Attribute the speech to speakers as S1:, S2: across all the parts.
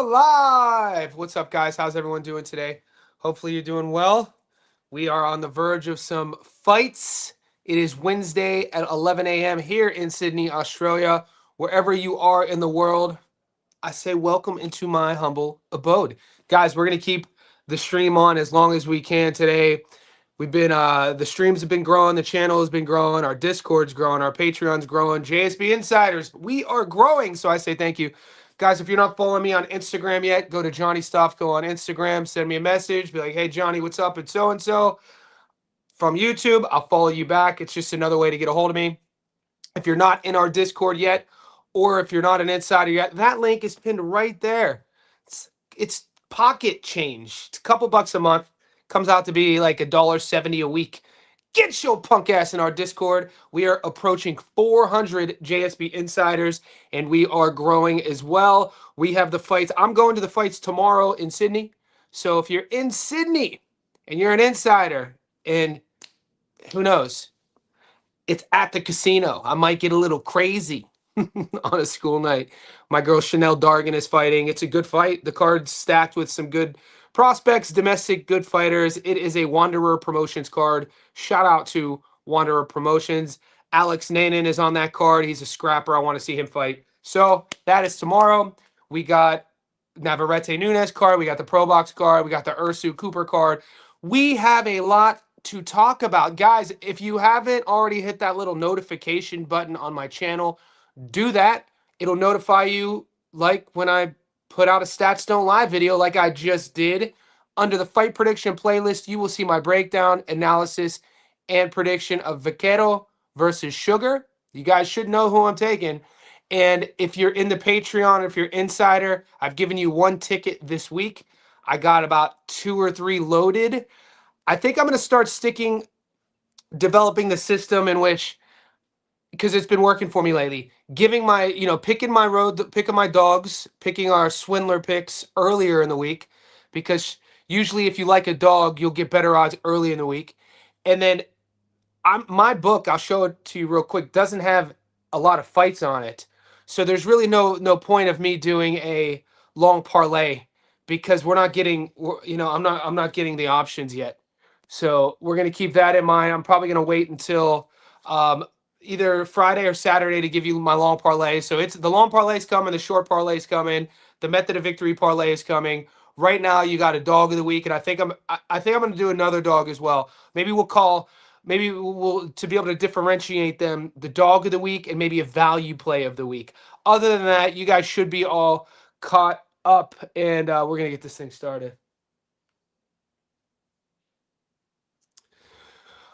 S1: live. What's up, guys? How's everyone doing today? Hopefully, you're doing well. We are on the verge of some fights. It is Wednesday at 11 a.m. here in Sydney, Australia. Wherever you are in the world, I say welcome into my humble abode. Guys, we're going to keep the stream on as long as we can today. We've been, the streams have been growing, the channel has been growing, our Discord's growing, our Patreon's growing, JSB Insiders, we are growing. So I say thank you. Guys, if you're not following me on Instagram yet, go to Johnny Stofko on Instagram, send me a message, be like, hey, Johnny, what's up? It's so-and-so. From YouTube, I'll follow you back. It's just another way to get a hold of me. If you're not in our Discord yet, or if you're not an insider yet, that link is pinned right there. It's pocket change. It's a couple bucks a month. Comes out to be like $1.70 a week. Get your punk ass in our Discord. We are approaching 400 JSB insiders, and we are growing as well. We have the fights. I'm going to the fights tomorrow in Sydney. So if you're in Sydney and you're an insider, and who knows, it's at the casino. I might get a little crazy on a school night. My girl Chanel Dargan is fighting. It's a good fight. The card's stacked with some good prospects, domestic good fighters. It is a Wanderer Promotions card. Shout out to Wanderer Promotions. Alex Nanan is on that card. He's a scrapper. I want to see him fight. So that is tomorrow. We got Navarrete Nunez card. We got the Pro Box card. We got the Ursu Cooper card. We have a lot to talk about. Guys, if you haven't already hit that little notification button on my channel, do that. It'll notify you like when I put out a Stats Don't Lie video like I just did. Under the fight prediction playlist, you will see my breakdown, analysis, and prediction of Vaquero versus Sugar. You guys should know who I'm taking. And if you're in the Patreon, if you're insider, I've given you one ticket this week. I got about 2 or 3 loaded. I think I'm going to start developing the system in which, because it's been working for me lately, giving my, picking my dogs, picking our swindler picks earlier in the week, because usually if you like a dog, you'll get better odds early in the week. And then my book, I'll show it to you real quick, doesn't have a lot of fights on it. So there's really no point of me doing a long parlay, because we're not getting, I'm not getting the options yet. So we're going to keep that in mind. I'm probably going to wait until either Friday or Saturday to give you my long parlay. So it's the long parlay's coming, the short parlay's coming, the method of victory parlay is coming. Right now, you got a dog of the week, and I think I'm going to do another dog as well. Maybe we'll to be able to differentiate them, the dog of the week and maybe a value play of the week. Other than that, you guys should be all caught up, and we're going to get this thing started.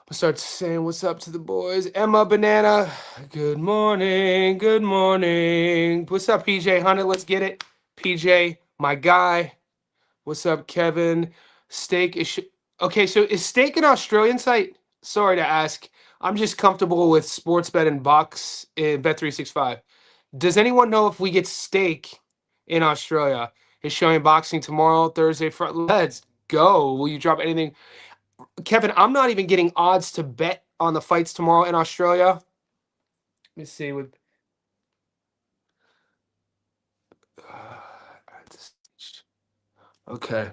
S1: I'll start saying what's up to the boys. Emma Banana, good morning, good morning. What's up, PJ Hunter? Let's get it. PJ, my guy. What's up, Kevin? Steak is okay. So is Steak an Australian site? Sorry to ask. I'm just comfortable with Sportsbet and Box in Bet365. Does anyone know if we get Steak in Australia? Is showing boxing tomorrow, Thursday, Friday. Let's go. Will you drop anything? Kevin, I'm not even getting odds to bet on the fights tomorrow in Australia. Let me see. Okay.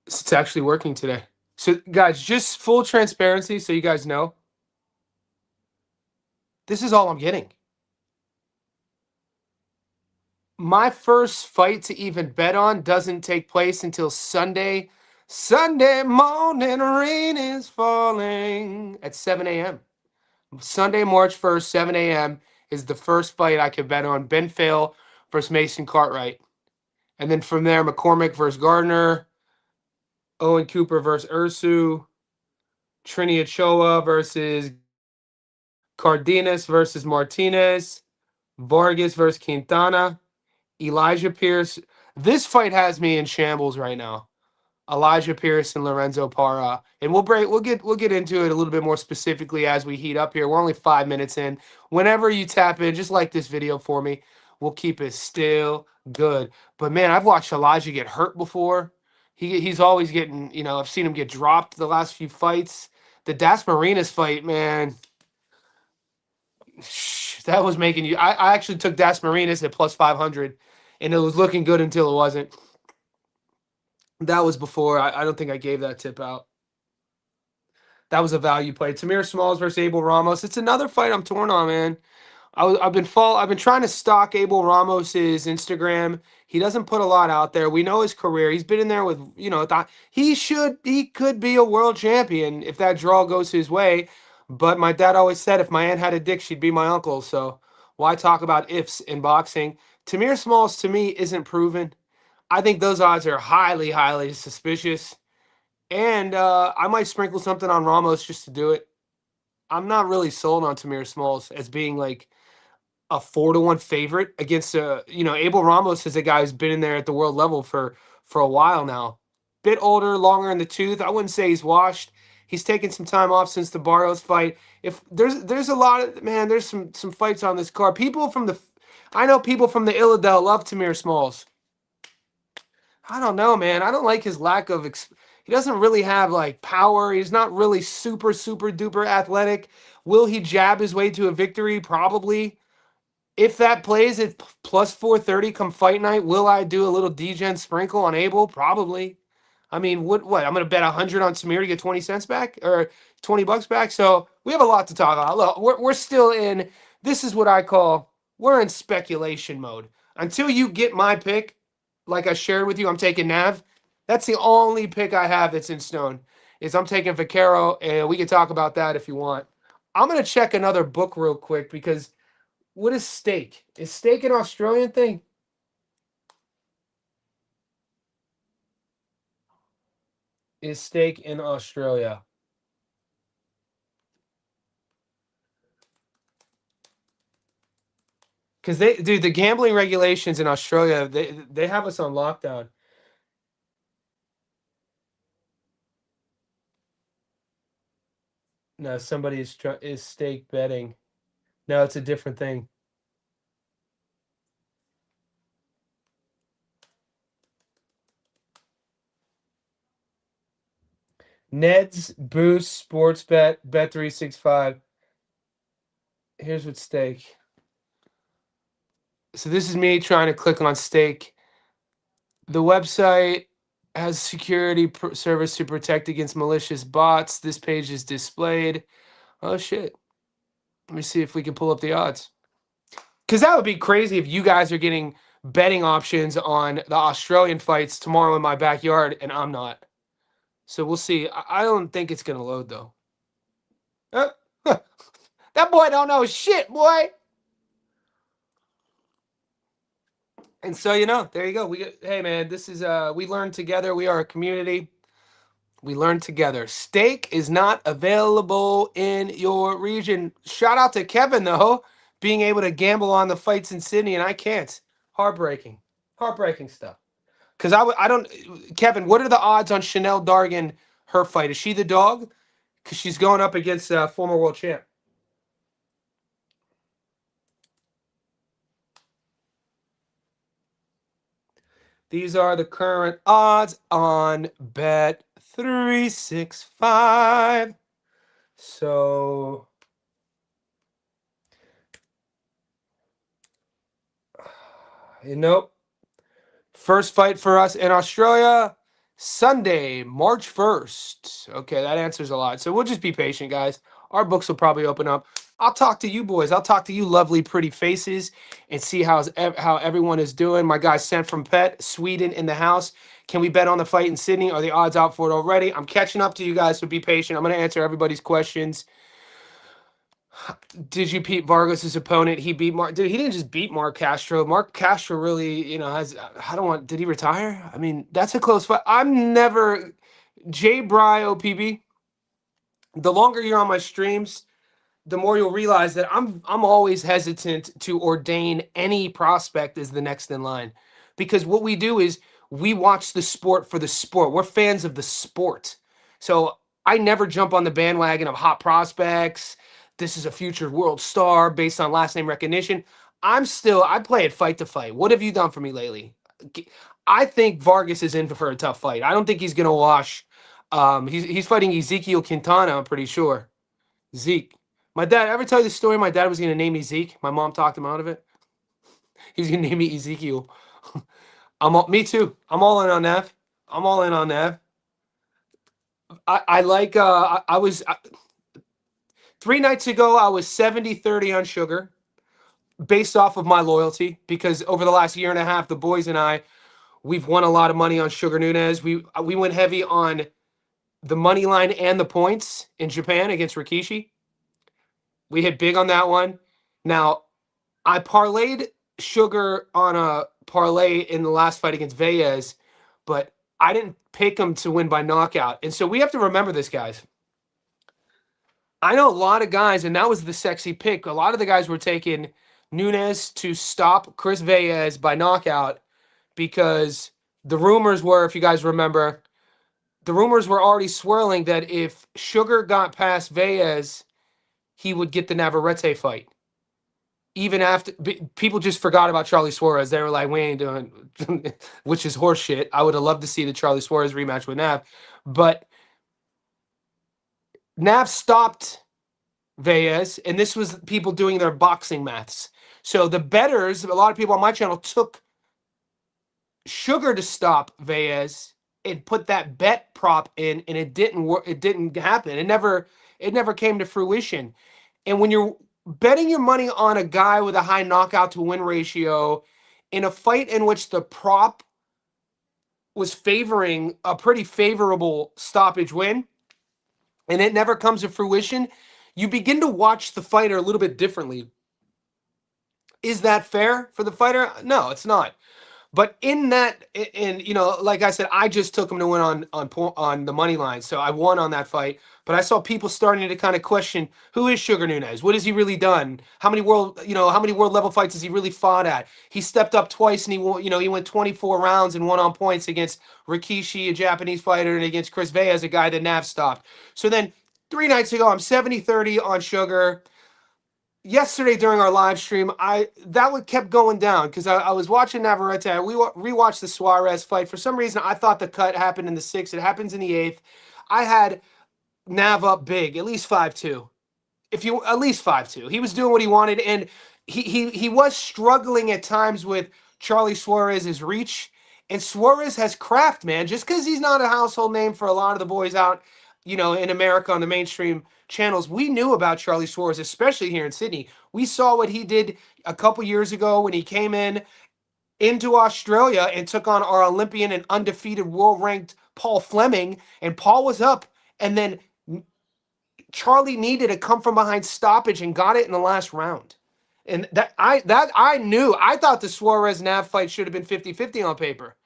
S1: It's actually working today. So, guys, just full transparency so you guys know. This is all I'm getting. My first fight to even bet on doesn't take place until Sunday. Sunday morning, rain is falling at 7 a.m. Sunday, March 1st, 7 a.m. is the first fight I could bet on. Ben Fail versus Mason Cartwright. And then from there, McCormick versus Gardner. Owen Cooper versus Ursu. Trini Ochoa versus Cardenas versus Martinez. Vargas versus Quintana. Elijah Pierce. This fight has me in shambles right now. Elijah Pierce and Lorenzo Parra. And we'll get into it a little bit more specifically as we heat up here. We're only 5 minutes in. Whenever you tap in, just like this video for me. We'll keep it still good. But man, I've watched Elijah get hurt before. He's always getting, I've seen him get dropped the last few fights. The Das Marinas fight, man. That was making you. I actually took Das Marinas at plus 500 and it was looking good until it wasn't. That was before. I don't think I gave that tip out. That was a value play. Tamir Smalls versus Abel Ramos. It's another fight I'm torn on, man. I've been trying to stalk Abel Ramos's Instagram. He doesn't put a lot out there. We know his career. He's been in there with, he could be a world champion if that draw goes his way. But my dad always said if my aunt had a dick, she'd be my uncle. So why talk about ifs in boxing? Tamir Smalls to me isn't proven. I think those odds are highly, highly suspicious. And I might sprinkle something on Ramos just to do it. I'm not really sold on Tamir Smalls as being like a 4-1 favorite against Abel Ramos is a guy who's been in there at the world level for a while now. Bit older, longer in the tooth. I wouldn't say he's washed. He's taken some time off since the Barrios fight. If there's a lot of there's some fights on this card. I know people from the Illidale love Tamir Smalls. I don't know, man. I don't like his lack of he doesn't really have like power. He's not really super duper athletic. Will he jab his way to a victory? Probably. If that plays at plus 430 come fight night, will I do a little degen sprinkle on Abel? Probably. I mean, what? I'm going to bet 100 on Samir to get 20 cents back or $20 back. So we have a lot to talk about. Look, we're still in. This is what I call we're in speculation mode. Until you get my pick, like I shared with you, I'm taking Nav. That's the only pick I have that's in stone. Is I'm taking Vaquero, and we can talk about that if you want. I'm going to check another book real quick because what is steak? Is steak an Australian thing? Is steak in Australia? Because the gambling regulations in Australia, they have us on lockdown. No, somebody is steak betting. No, it's a different thing. Ned's Boost Sports Bet 365. Here's what steak. So this is me trying to click on steak. The website has security service to protect against malicious bots. This page is displayed. Oh shit. Let me see if we can pull up the odds. Because that would be crazy if you guys are getting betting options on the Australian fights tomorrow in my backyard and I'm not. So we'll see. I don't think it's going to load though. That boy don't know shit, boy. And so, there you go. Hey man, this is we learn together. We are a community. We learn together. Steak is not available in your region. Shout out to Kevin though, being able to gamble on the fights in Sydney, and I can't. Heartbreaking stuff. Because I don't. Kevin, what are the odds on Chanel Dargan her fight? Is she the dog? Because she's going up against former world champ. These are the current odds on Bet 365. So, nope. First fight for us in Australia, Sunday, March 1st. Okay, that answers a lot. So we'll just be patient, guys. Our books will probably open up. I'll talk to you boys. I'll talk to you lovely, pretty faces and see how everyone is doing. My guy sent from Pet, Sweden in the house. Can we bet on the fight in Sydney? Are the odds out for it already? I'm catching up to you guys, so be patient. I'm going to answer everybody's questions. Did you beat Vargas' opponent? He beat Mark. Dude, he didn't just beat Mark Castro. Mark Castro really, has. I don't want. Did he retire? I mean, that's a close fight. I'm never. J. Bry OPB. The longer you're on my streams, the more you'll realize that I'm always hesitant to ordain any prospect as the next in line, because what we do is we watch the sport for the sport. We're fans of the sport, so I never jump on the bandwagon of hot prospects. This is a future world star based on last name recognition. I play it fight to fight. What have you done for me lately? I think Vargas is in for a tough fight. I don't think he's gonna wash. He's fighting Ezekiel Quintana, I'm pretty sure. Zeke. My dad, ever tell you the story? My dad was going to name me Zeke. My mom talked him out of it. He's going to name me Ezekiel. Me too. I'm all in on Nav. I'm all in on Nav. I like. I was 3 nights ago. I was 70-30 on sugar, based off of my loyalty, because over the last year and a half, the boys and we've won a lot of money on Sugar Nunez. We went heavy on the money line and the points in Japan against Rikishi. We hit big on that one. Now, I parlayed Sugar on a parlay in the last fight against Veyes, but I didn't pick him to win by knockout. And so we have to remember this, guys. I know a lot of guys, and that was the sexy pick. A lot of the guys were taking Nunez to stop Chris Veyes by knockout, because the rumors were, if you guys remember, the rumors were already swirling that if Sugar got past Veyes, he would get the Navarrete fight. Even after people just forgot about Charlie Suarez, they were like, "We ain't doing," which is horseshit. I would have loved to see the Charlie Suarez rematch with Nav, but Nav stopped Veyes, and this was people doing their boxing maths. So the bettors, a lot of people on my channel, took Sugar to stop Veyes and put that bet prop in, and it didn't work. It didn't happen. It never came to fruition. And when you're betting your money on a guy with a high knockout to win ratio in a fight in which the prop was favoring a pretty favorable stoppage win, and it never comes to fruition, you begin to watch the fighter a little bit differently. Is that fair for the fighter? No, it's not. But in that, and like I said, I just took him to win on the money line, so I won on that fight. But I saw people starting to kind of question, who is Sugar Nunez? What has he really done? How many world level fights has he really fought at? He stepped up twice, and he went 24 rounds and won on points against Rikishi, a Japanese fighter, and against Chris Veyes, a guy that Nav stopped. So then 3 nights ago, I'm 70-30 on Sugar. Yesterday during our live stream, that kept going down because I was watching Navarrete. I rewatched the Suarez fight. For some reason, I thought the cut happened in the 6th. It happens in the 8th. I had Nav up big, at least 5-2. At least 5-2. He was doing what he wanted, and he was struggling at times with Charlie Suarez's reach. And Suarez has craft, man. Just because he's not a household name for a lot of the boys out, in America on the mainstream channels, we knew about Charlie Suarez, especially here in Sydney. We saw what he did a couple years ago when he came into Australia and took on our Olympian and undefeated world-ranked Paul Fleming, and Paul was up, and then Charlie needed a come-from-behind stoppage and got it in the last round. And I knew. I thought the Suarez-Nav fight should have been 50-50 on paper.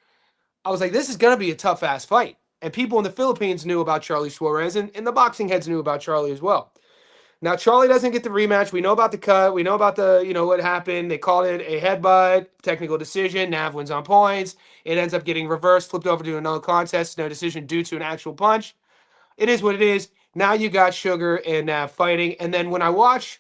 S1: I was like, this is going to be a tough-ass fight. And people in the Philippines knew about Charlie Suarez, and the boxing heads knew about Charlie as well. Now, Charlie doesn't get the rematch. We know about the cut. We know about what happened. They called it a headbutt, technical decision. Nav wins on points. It ends up getting reversed, flipped over to a no contest, no decision due to an actual punch. It is what it is. Now you got Sugar and Nav fighting. And then when I watch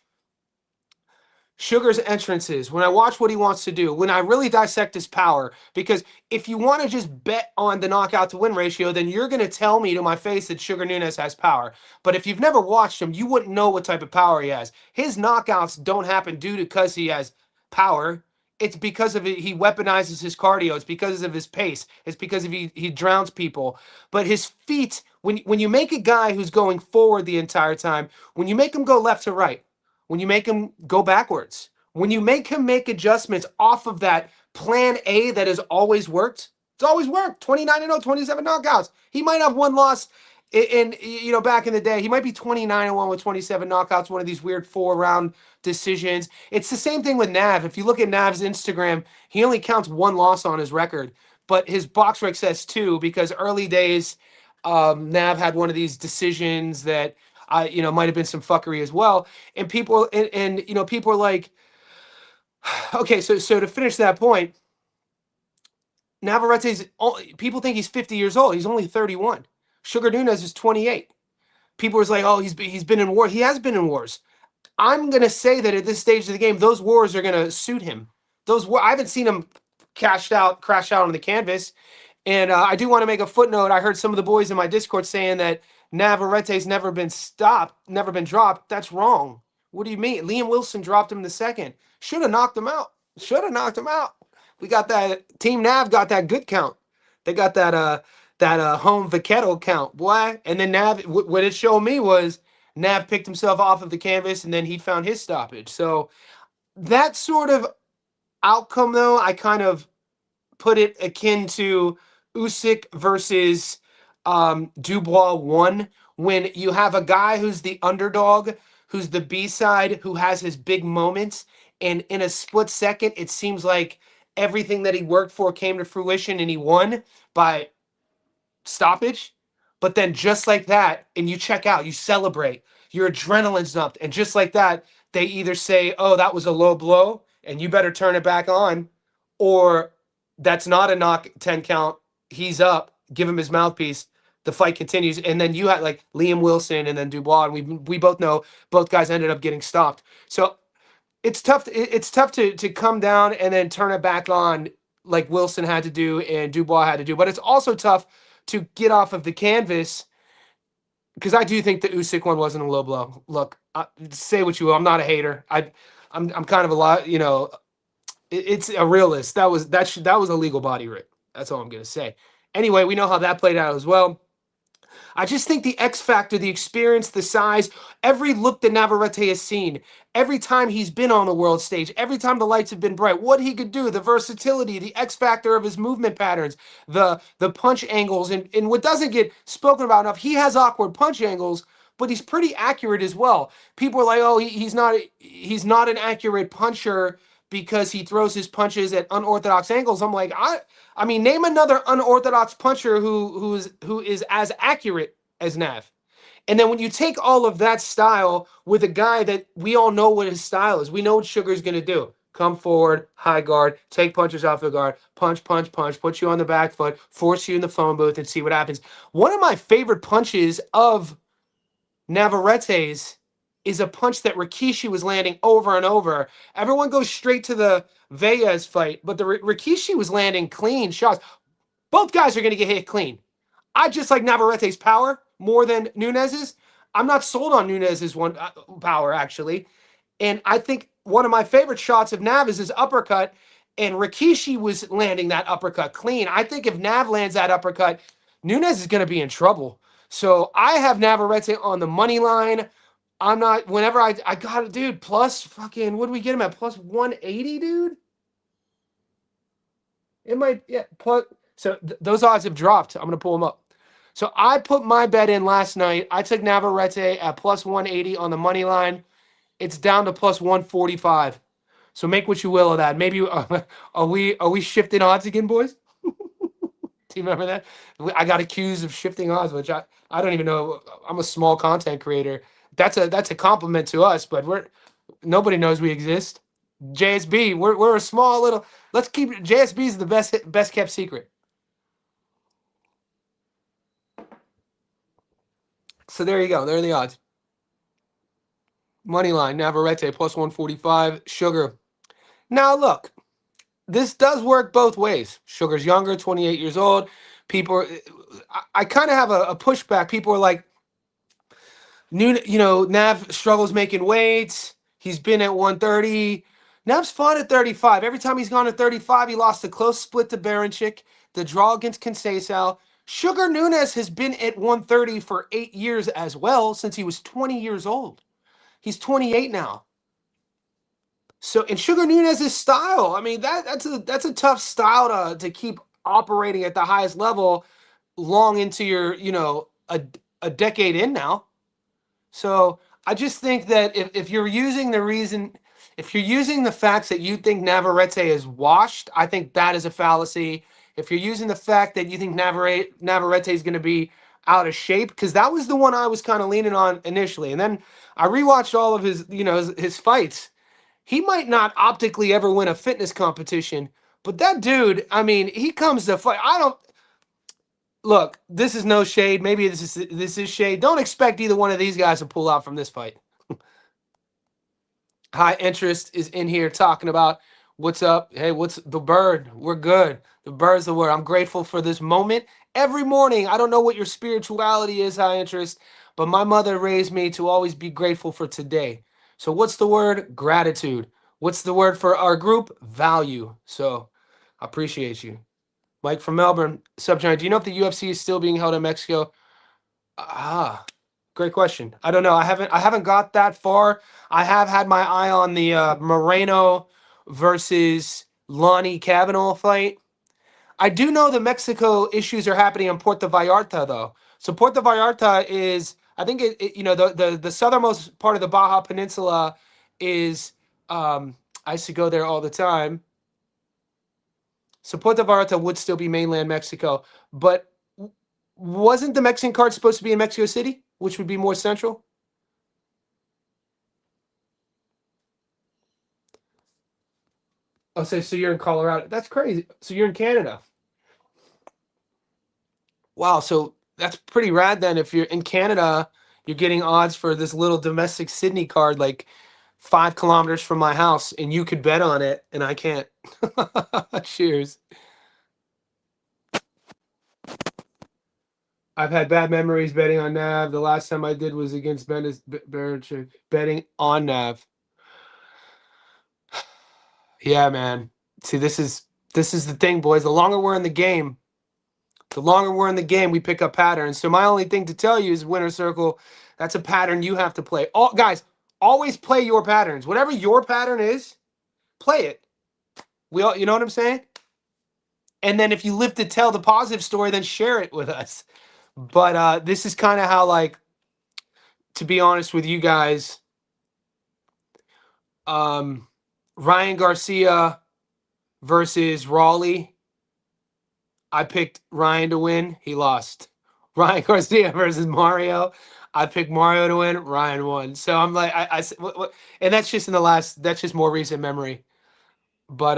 S1: Sugar's entrances, when I watch what he wants to do, when I really dissect his power, because if you want to just bet on the knockout to win ratio, then you're going to tell me to my face that Sugar Nunez has power. But if you've never watched him, you wouldn't know what type of power he has. His knockouts don't happen because he has power. It's because of it. He weaponizes his cardio. It's because of his pace. It's because he drowns people. But his feet, when you make a guy who's going forward the entire time, when you make him go left to right, when you make him go backwards, when you make him make adjustments off of that plan A that has always worked, it's always worked. 29-0, 27 knockouts. He might have one loss in back in the day. He might be 29-1 with 27 knockouts, one of these weird 4-round decisions. It's the same thing with Nav. If you look at Nav's Instagram, he only counts one loss on his record, but his box rec says 2 because early days, Nav had one of these decisions that might have been some fuckery as well. And people people are like, okay, so to finish that point, Navarrete's, people think he's 50 years old. He's only 31. Sugar Nunez is 28. People are like, oh, he's been in war. He has been in wars. I'm gonna say that at this stage of the game, those wars are gonna suit him. I haven't seen him crash out on the canvas. And I do want to make a footnote. I heard some of the boys in my Discord saying that Navarrete's never been stopped, never been dropped. That's wrong. What do you mean? Liam Wilson dropped him in the 2nd. Should have knocked him out. We got that Team Nav got that good count. They got that home Vaquero count, boy. And then Nav, what it showed me was Nav picked himself off of the canvas, and then he found his stoppage. So that sort of outcome, though, I kind of put it akin to Usyk versus Dubois 1, when you have a guy who's the underdog, who's the B side, who has his big moments, and in a split second, it seems like everything that he worked for came to fruition, and he won by stoppage. But then just like that, and you check out, you celebrate, your adrenaline's up, and just like that, they either say, "Oh, that was a low blow, and you better turn it back on," or "That's not a knock 10 count. He's up. Give him his mouthpiece." The fight continues, and then you had like Liam Wilson and then Dubois, and we both know both guys ended up getting stopped. So it's tough. It's tough to come down and then turn it back on like Wilson had to do and Dubois had to do. But it's also tough to get off of the canvas, because I do think the Usyk one wasn't a low blow. Look, say what you will. I'm not a hater. I'm kind of a lot. It's a realist. That was a legal body rip. That's all I'm gonna say. Anyway, we know how that played out as well. I just think the X factor, the experience, the size, every look that Navarrete has seen, every time he's been on the world stage, every time the lights have been bright, what he could do, the versatility, the X factor of his movement patterns, the punch angles, and what doesn't get spoken about enough, he has awkward punch angles, but he's pretty accurate as well. People are like, "Oh, he's not an accurate puncher because he throws his punches at unorthodox angles." I'm like, I mean, name another unorthodox puncher who is as accurate as Nav. And then when you take all of that style with a guy that we all know what his style is, we know what Sugar's going to do. Come forward, high guard, take punches off the guard, punch, punch, punch, put you on the back foot, force you in the phone booth, and see what happens. One of my favorite punches of Navarrete's is a punch that Rikishi was landing over and over. Everyone goes straight to the Velez fight, but the Rikishi was landing clean shots. Both guys are going to get hit clean. I just like Navarrete's power more than Nunez's. I'm not sold on Nunez's one power, actually. And I think one of my favorite shots of Nav is his uppercut, and Rikishi was landing that uppercut clean. I think if Nav lands that uppercut, Nunez is going to be in trouble. So I have Navarrete on the money line. I'm not, whenever I got it, dude, plus fucking, what do we get him at? Plus 180, dude? It might, yeah, plus, so those odds have dropped. I'm going to pull them up. So I put my bet in last night. I took Navarrete at plus 180 on the money line. It's down to plus 145. So make what you will of that. Maybe are we shifting odds again, boys? Do you remember that? I got accused of shifting odds, which I don't even know. I'm a small content creator. That's a compliment to us, but nobody knows we exist. JSB, we're a small little. Let's keep JSB is the best kept secret. So there you go. There are the odds. Moneyline, Navarrete plus 145. Sugar. Now look, this does work both ways. Sugar's younger, 28 years old. People, I kind of have a pushback. People are like, Nav struggles making weights. He's been at 130. Nav's fought at 35. Every time he's gone to 35, he lost a close split to Baranchik. The draw against Conceição. Sugar Nunez has been at 130 for 8 years as well, since he was 20 years old. He's 28 now. So, and Sugar Nunez's style, I mean, that's a tough style to keep operating at the highest level long into your, a decade in now. So I just think that if you're using if you're using the facts that you think Navarrete is washed, I think that is a fallacy. If you're using the fact that you think Navarrete is going to be out of shape, because that was the one I was kind of leaning on initially, and then I rewatched all of his fights. He might not optically ever win a fitness competition, but that dude, I mean, he comes to fight. Look, this is no shade. Maybe this is shade. Don't expect either one of these guys to pull out from this fight. High Interest is in here talking about what's up. Hey, what's the bird? We're good. The bird's the word. I'm grateful for this moment. Every morning, I don't know what your spirituality is, High Interest, but my mother raised me to always be grateful for today. So what's the word? Gratitude. What's the word for our group? Value. So I appreciate you. Mike from Melbourne, Subgiant. Do you know if the UFC is still being held in Mexico? Great question. I don't know. I haven't got that far. I have had my eye on the Moreno versus Lonnie Kavanaugh fight. I do know the Mexico issues are happening in Puerto Vallarta though. So Puerto Vallarta is, I think the southernmost part of the Baja Peninsula is. I used to go there all the time. So Puerto Vallarta would still be mainland Mexico, but wasn't the Mexican card supposed to be in Mexico City, which would be more central? Oh, so you're in Colorado. That's crazy. So you're in Canada. Wow, so that's pretty rad then. If you're in Canada, you're getting odds for this little domestic Sydney card like 5 kilometers from my house, and you could bet on it, and I can't. Cheers. I've had bad memories betting on Nav. The last time I did was against Bendis Berichick, betting on Nav. Yeah, man. See, this is the thing, boys. The longer we're in the game, we pick up patterns. So my only thing to tell you is winner circle. That's a pattern you have to play. All guys, always play your patterns. Whatever your pattern is, play it. You know what I'm saying? And then if you live to tell the positive story, then share it with us. But this is kind of how, like, to be honest with you guys, Ryan Garcia versus Raleigh. I picked Ryan to win. He lost. Ryan Garcia versus Mario. I picked Mario to win. Ryan won. So I'm like, and that's just in the last. That's just more recent memory. But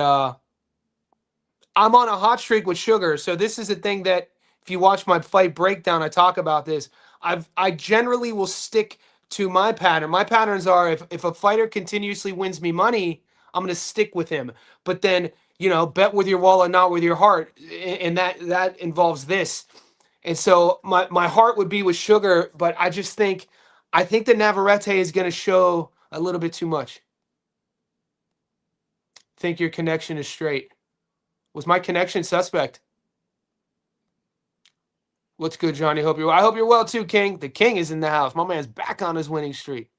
S1: I'm on a hot streak with sugar. So this is a thing that if you watch my fight breakdown, I talk about this. I generally will stick to my pattern. My patterns are if a fighter continuously wins me money, I'm gonna stick with him. But then bet with your wallet, not with your heart, and that involves this. And so my heart would be with sugar, but I think that Navarrete is gonna show a little bit too much. Think your connection is straight. Was my connection suspect? What's good, Johnny? I hope you're well too, King. The King is in the house. My man's back on his winning streak.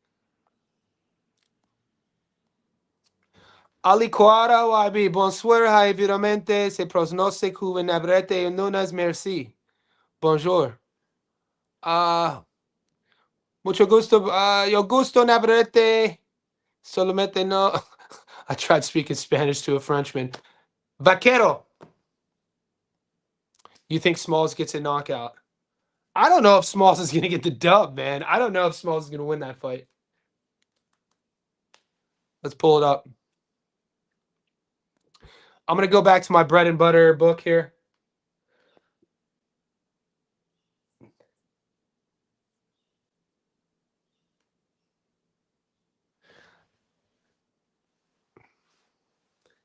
S1: Ali Quara, YB, bonsoir, hi, viramente, se pronostic juve Navarrete et Nunez, merci. Bonjour. Mucho gusto, yo gusto Navarrete, solamente no. I tried speaking Spanish to a Frenchman. Vaquero. You think Smalls gets a knockout? I don't know if Smalls is going to get the dub, man. I don't know if Smalls is going to win that fight. Let's pull it up. I'm going to go back to my bread and butter book here.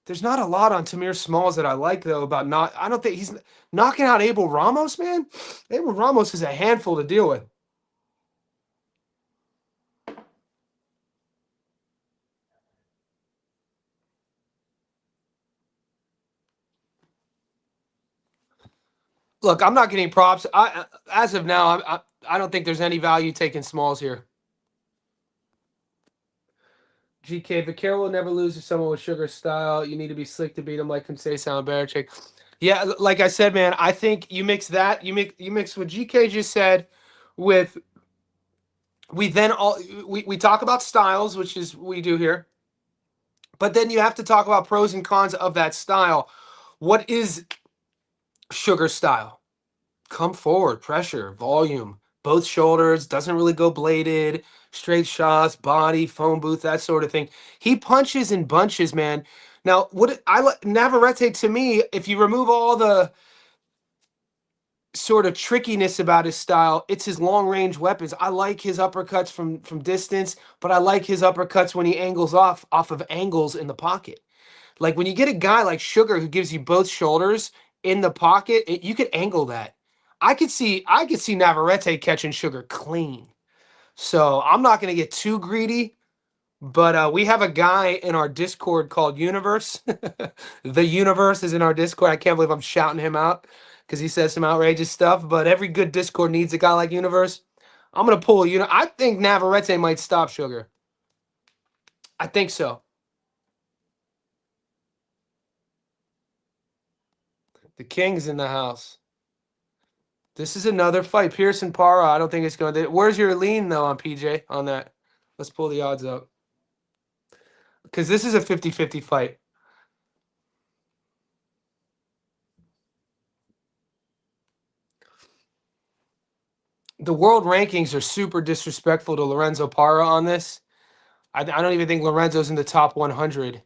S1: There's not a lot on Tamir Smalls that I like, though, I don't think he's knocking out Abel Ramos, man. Abel Ramos is a handful to deal with. Look, I'm not getting props. As of now, I don't think there's any value taking Smalls here. GK, Vaquero will never lose to someone with sugar style. You need to be slick to beat him, like Conceição and Berichick. Yeah, like I said, man, I think you mix that, you mix what GK just said with we talk about styles, which is we do here. But then you have to talk about pros and cons of that style. What is sugar style? Come forward, pressure, volume, both shoulders, doesn't really go bladed, straight shots, body, phone booth, that sort of thing. He punches in bunches, man. Now, Navarrete, to me, if you remove all the sort of trickiness about his style, it's his long range weapons. I like his uppercuts from distance, but I like his uppercuts when he angles off of angles in the pocket. Like when you get a guy like Sugar who gives you both shoulders in the pocket, you could angle that. I could see Navarrete catching Sugar clean. So I'm not going to get too greedy, But we have a guy in our Discord called Universe. The Universe is in our Discord. I can't believe I'm shouting him out because he says some outrageous stuff. But every good Discord needs a guy like Universe. I'm gonna pull I think Navarrete might stop Sugar. I think so. The King's in the house. This is another fight. Pearson Para. I don't think it's going to. Where's your lean though on PJ on that? Let's pull the odds up. Because this is a 50-50 fight. The world rankings are super disrespectful to Lorenzo Para on this. I don't even think Lorenzo's in the top 100.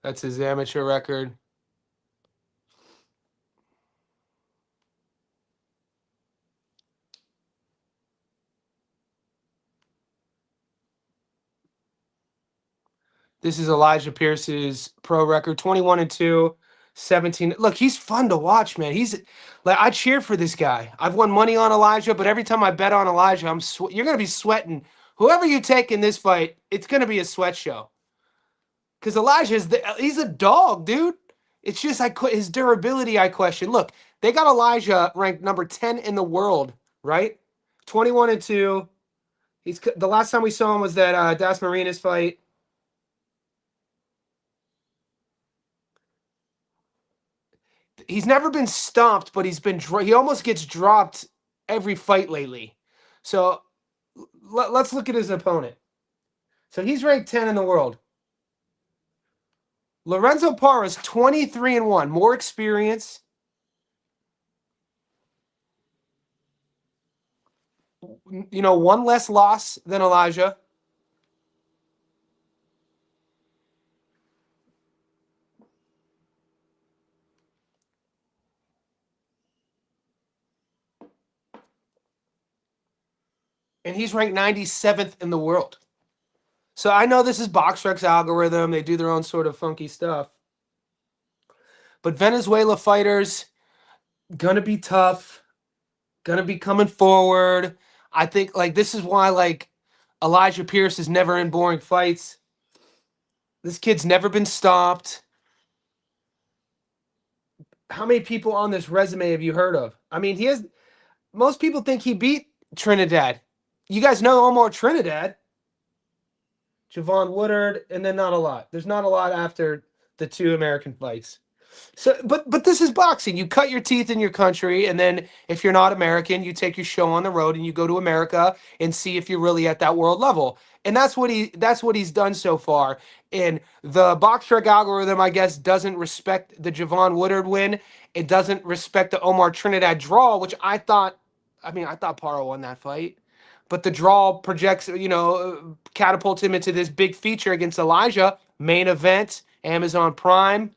S1: That's his amateur record. This is Elijah Pierce's pro record, 21-2, 17. Look, he's fun to watch, man. He's like I cheer for this guy. I've won money on Elijah, but every time I bet on Elijah, you're gonna be sweating. Whoever you take in this fight, it's gonna be a sweat show. Because he's a dog, dude. It's just his durability I question. Look, they got Elijah ranked number 10 in the world, right? 21-2. He's the last time we saw him was that Das Marinas fight. He's never been stopped, but he almost gets dropped every fight lately. So let's look at his opponent. So he's ranked 10 in the world. Lorenzo Parra is 23-1, more experience. One less loss than Elijah. And he's ranked 97th in the world. So I know this is BoxRec's algorithm. They do their own sort of funky stuff. But Venezuela fighters, gonna be tough, gonna be coming forward. I think this is why Elijah Pierce is never in boring fights. This kid's never been stopped. How many people on this resume have you heard of? I mean, most people think he beat Trinidad. You guys know Omar Trinidad. Javon Woodard, and then not a lot. There's not a lot after the two American fights. So, but this is boxing. You cut your teeth in your country, and then if you're not American, you take your show on the road and you go to America and see if you're really at that world level. And that's what he's done so far. And the BoxRec algorithm, I guess, doesn't respect the Javon Woodard win. It doesn't respect the Omar Trinidad draw, which I thought Paro won that fight. But the draw projects, catapults him into this big feature against Elijah. Main event, Amazon Prime.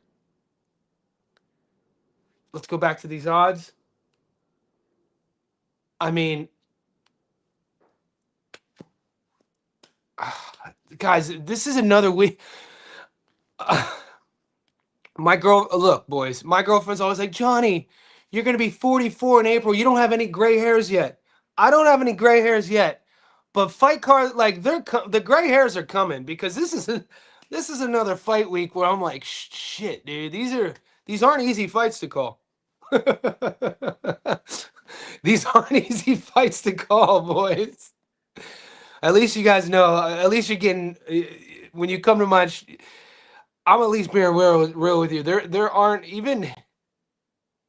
S1: Let's go back to these odds. I mean, guys, this is another week. Look, boys, my girlfriend's always like, Johnny, you're going to be 44 in April. You don't have any gray hairs yet. I don't have any gray hairs yet. But fight cards, the gray hairs are coming because this is another fight week where I'm like, shit, dude, these aren't easy fights to call. These aren't easy fights to call, boys. At least you guys know. At least you're getting when you come to my. I'm at least being real with you. There aren't even.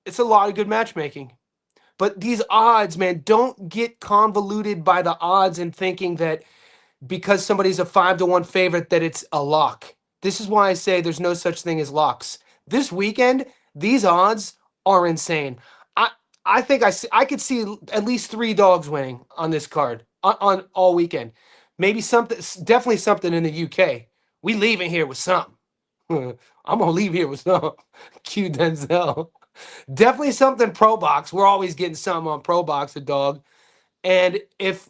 S1: It's a lot of good matchmaking. But these odds, man, don't get convoluted by the odds and thinking that because somebody's a 5-1 favorite that it's a lock. This is why I say there's no such thing as locks. This weekend, these odds are insane. I think I could see at least 3 dogs winning on this card on all weekend. Maybe definitely something in the UK. We leaving here with something. I'm gonna leave here with something. Q Denzel. Definitely something pro box. We're always getting something on pro box, a dog. And if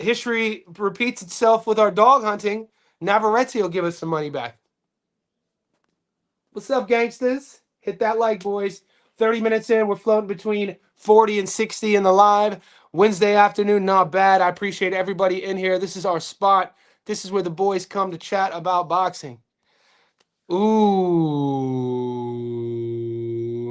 S1: history repeats itself with our dog hunting, Navarrete will give us some money back. What's up, gangsters? Hit that like, boys. 30 minutes in, we're floating between 40 and 60 in the live. Wednesday afternoon, not bad. I appreciate everybody in here. This is our spot. This is where the boys come to chat about boxing. Ooh,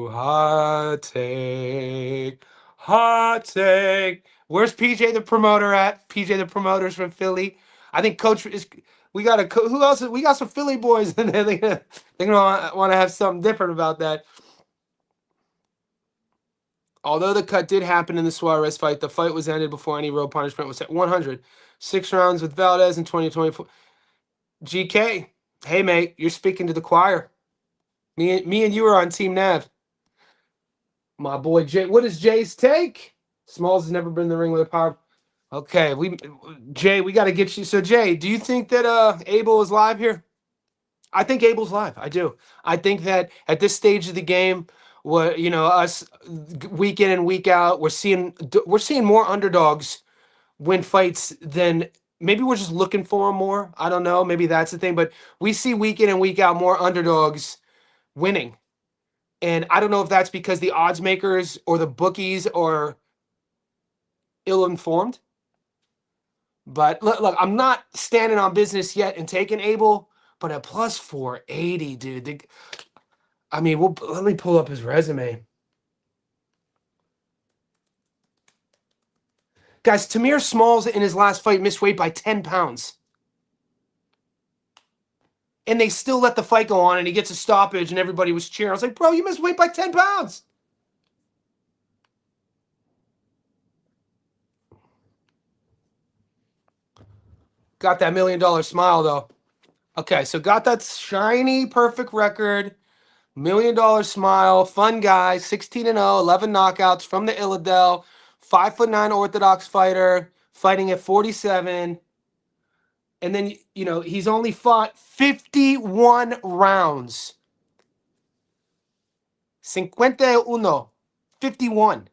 S1: hot take. Hot take. Where's PJ the promoter at? PJ the promoter's from Philly. I think Coach is. We got a who else? We got some Philly boys in there. They're gonna want to have something different about that. Although the cut did happen in the Suarez fight, the fight was ended before any real punishment was set. 100. 6 rounds with Valdez in 2024. GK, hey mate, you're speaking to the choir. Me and you are on Team Nav. My boy Jay. What is Jay's take? Smalls has never been in the ring with a power. Okay, Jay, we got to get you. So Jay, do you think that Abel is live here? I think Abel's live. I do. I think that at this stage of the game, what us week in and week out, we're seeing more underdogs win fights than maybe we're just looking for them more. I don't know. Maybe that's the thing, but we see week in and week out more underdogs winning. And I don't know if that's because the odds makers or the bookies are ill-informed. But look, I'm not standing on business yet and taking Abel, but at plus 480, dude. Let me pull up his resume. Guys, Tamir Smalls in his last fight missed weight by 10 pounds. And they still let the fight go on, and he gets a stoppage, and everybody was cheering. I was like, bro, you missed weight by 10 pounds. Got that $1 million smile, though. Okay, so got that shiny, perfect record. $1 million smile, fun guy, 16-0, 11 knockouts from the Illidale, 5'9" Orthodox fighter, fighting at 47. And then, he's only fought 51 rounds. 51. 51.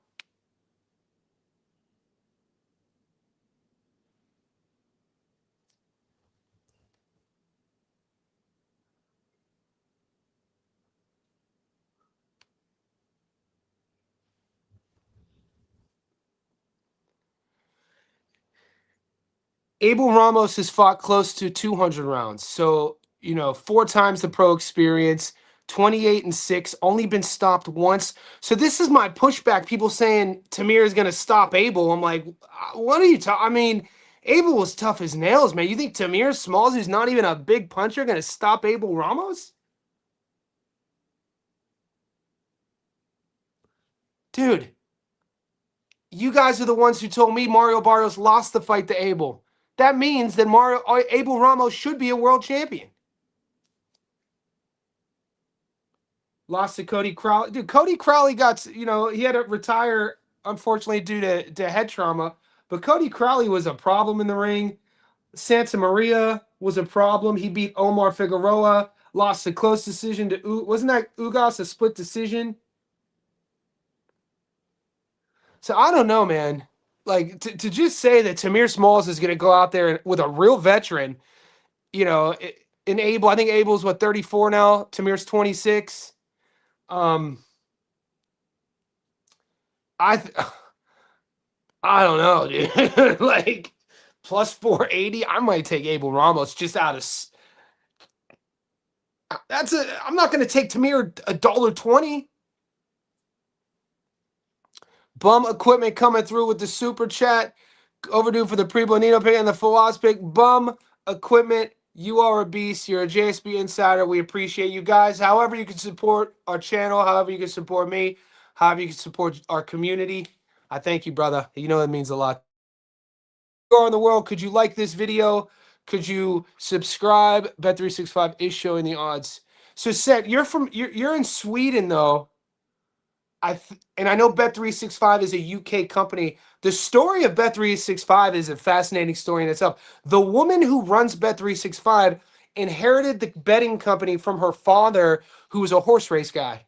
S1: Abel Ramos has fought close to 200 rounds. So, 4 times the pro experience, 28-6, only been stopped once. So this is my pushback. People saying Tamir is going to stop Abel. I'm like, what are you talking? Abel was tough as nails, man. You think Tamir Smalls, who's not even a big puncher, going to stop Abel Ramos? Dude, you guys are the ones who told me Mario Barrios lost the fight to Abel. That means that Abel Ramos should be a world champion. Lost to Cody Crowley. Dude, Cody Crowley got, he had to retire, unfortunately, due to head trauma. But Cody Crowley was a problem in the ring. Santa Maria was a problem. He beat Omar Figueroa. Lost a close decision to, wasn't that Ugas a split decision? So I don't know, man. Like, to just say that Tamir Smalls is going to go out there with a real veteran, in Abel, I think Abel's, 34 now? Tamir's 26. I don't know, dude. Like, plus 480, I might take Abel Ramos just out of. I'm not going to take Tamir $1.20. Bum Equipment coming through with the super chat. Overdue for the Pre-Bonito pick and the Fawaz pick. Bum Equipment, you are a beast. You're a JSB insider. We appreciate you guys. However you can support our channel, however you can support me, however you can support our community, I thank you, brother. You know that means a lot. If you are in the world, could you like this video? Could you subscribe? Bet365 is showing the odds. So, Seth, you're in Sweden, though. And I know Bet365 is a UK company. The story of Bet365 is a fascinating story in itself. The woman who runs Bet365 inherited the betting company from her father, who was a horse race guy.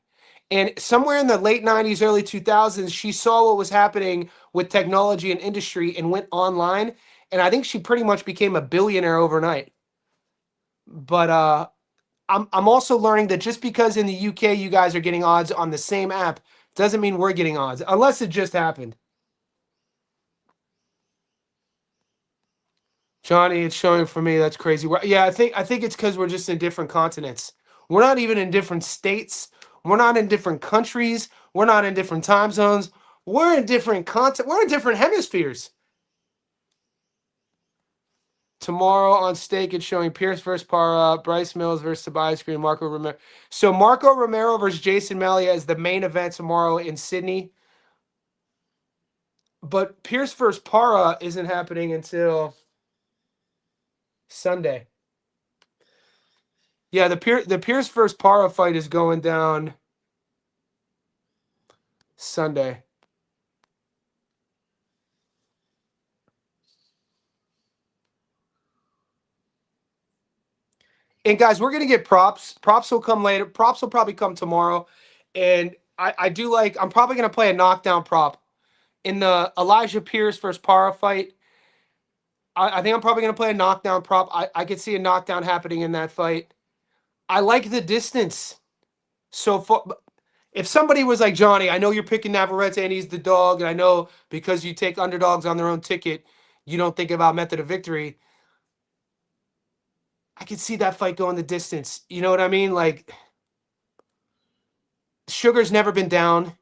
S1: And somewhere in the late 90s, early 2000s, she saw what was happening with technology and industry and went online. And I think she pretty much became a billionaire overnight. But I'm also learning that just because in the UK you guys are getting odds on the same app doesn't mean we're getting odds, unless it just happened. Johnny, it's showing for me. That's crazy. Yeah, I think it's because we're just in different continents. We're not even in different states. We're not in different countries. We're not in different time zones. We're in different continent. We're in different hemispheres. Tomorrow on Stake, it's showing Pierce versus Para, Bryce Mills versus Tobias Green, Marco Romero. So Marco Romero versus Jason Malia is the main event tomorrow in Sydney. But Pierce versus Para isn't happening until Sunday. Yeah, the Pierce versus Para fight is going down Sunday. And guys, we're gonna get props. Props will come later. Props will probably come tomorrow. And I do like. I'm probably gonna play a knockdown prop in the Elijah Pierce versus Para fight. I think I'm probably gonna play a knockdown prop. I could see a knockdown happening in that fight. I like the distance. So if somebody was like Johnny, I know you're picking Navarrete and he's the dog, and I know because you take underdogs on their own ticket, you don't think about method of victory. I could see that fight going the distance. You know what I mean? Like Sugar's never been down.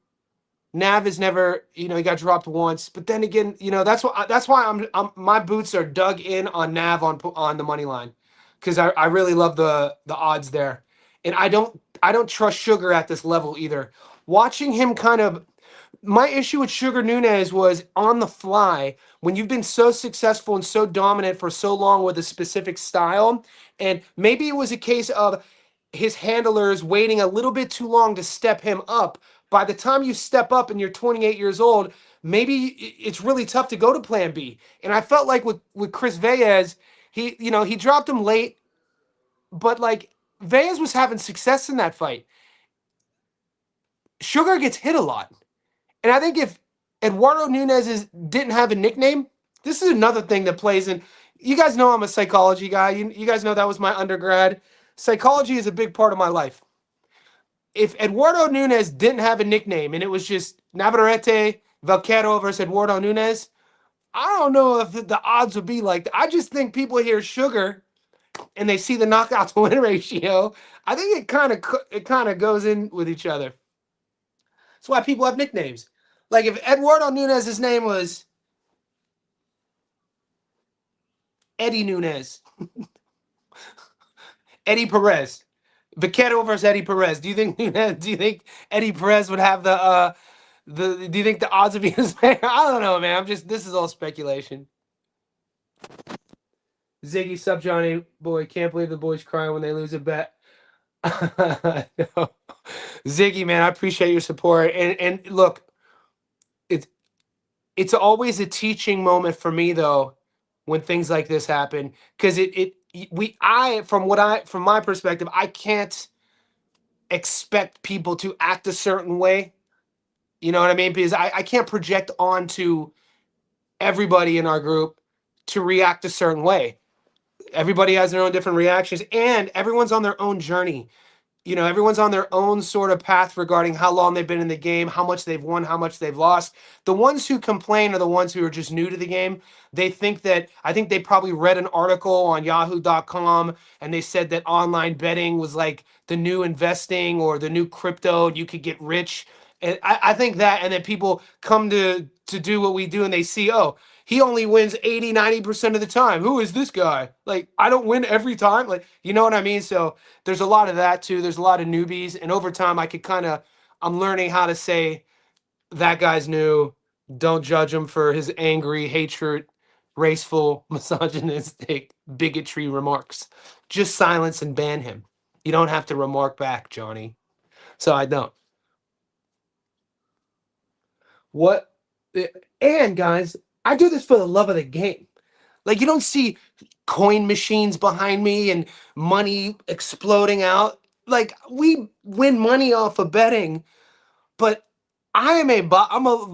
S1: Nav is never, he got dropped once. But then again, that's why I'm my boots are dug in on Nav on the money line, because I really love the odds there, and I don't trust Sugar at this level either. Watching him kind of my issue with Sugar Nunez was on the fly when you've been so successful and so dominant for so long with a specific style. And maybe it was a case of his handlers waiting a little bit too long to step him up. By the time you step up and you're 28 years old, maybe it's really tough to go to plan B. And I felt like with Chris Veyes, he dropped him late, but like Veyes was having success in that fight. Sugar gets hit a lot. And I think if Eduardo didn't have a nickname, this is another thing that plays in. You guys know I'm a psychology guy. You guys know that was my undergrad. Psychology is a big part of my life. If Eduardo Nunez didn't have a nickname and it was just Navarrete, Valquero versus Eduardo Nunez, I don't know if the odds would be like that. I just think people hear Sugar and they see the knockout to win ratio. I think it kind of goes in with each other. That's why people have nicknames. Like if Eduardo Nunez's name was Eddie Nunez, Eddie Perez, Vaquero versus Eddie Perez. Do you think Eddie Perez would have the do you think the odds would be his I don't know, man. This is all speculation. Ziggy, sub Johnny boy, can't believe the boys cry when they lose a bet. No. Ziggy, man, I appreciate your support. And look, it's it's always a teaching moment for me though when things like this happen, because it we I from my perspective, I can't expect people to act a certain way. You know what I mean? Because I can't project onto everybody in our group to react a certain way. Everybody has their own different reactions, and everyone's on their own journey. Everyone's on their own sort of path regarding how long they've been in the game, how much they've won, how much they've lost. The ones who complain are the ones who are just new to the game. I think they probably read an article on yahoo.com and they said that online betting was like the new investing or the new crypto, and you could get rich. And I think that, and then people come to do what we do and they see, oh, he only wins 80-90% of the time. Who is this guy? Like, I don't win every time. Like, you know what I mean? So there's a lot of that too. There's a lot of newbies. And over time, I'm learning how to say that guy's new. Don't judge him for his angry, hatred, raceful, misogynistic, bigotry remarks. Just silence and ban him. You don't have to remark back, Johnny. So I don't. What? And guys, I do this for the love of the game. Like you don't see coin machines behind me and money exploding out. Like we win money off of betting. But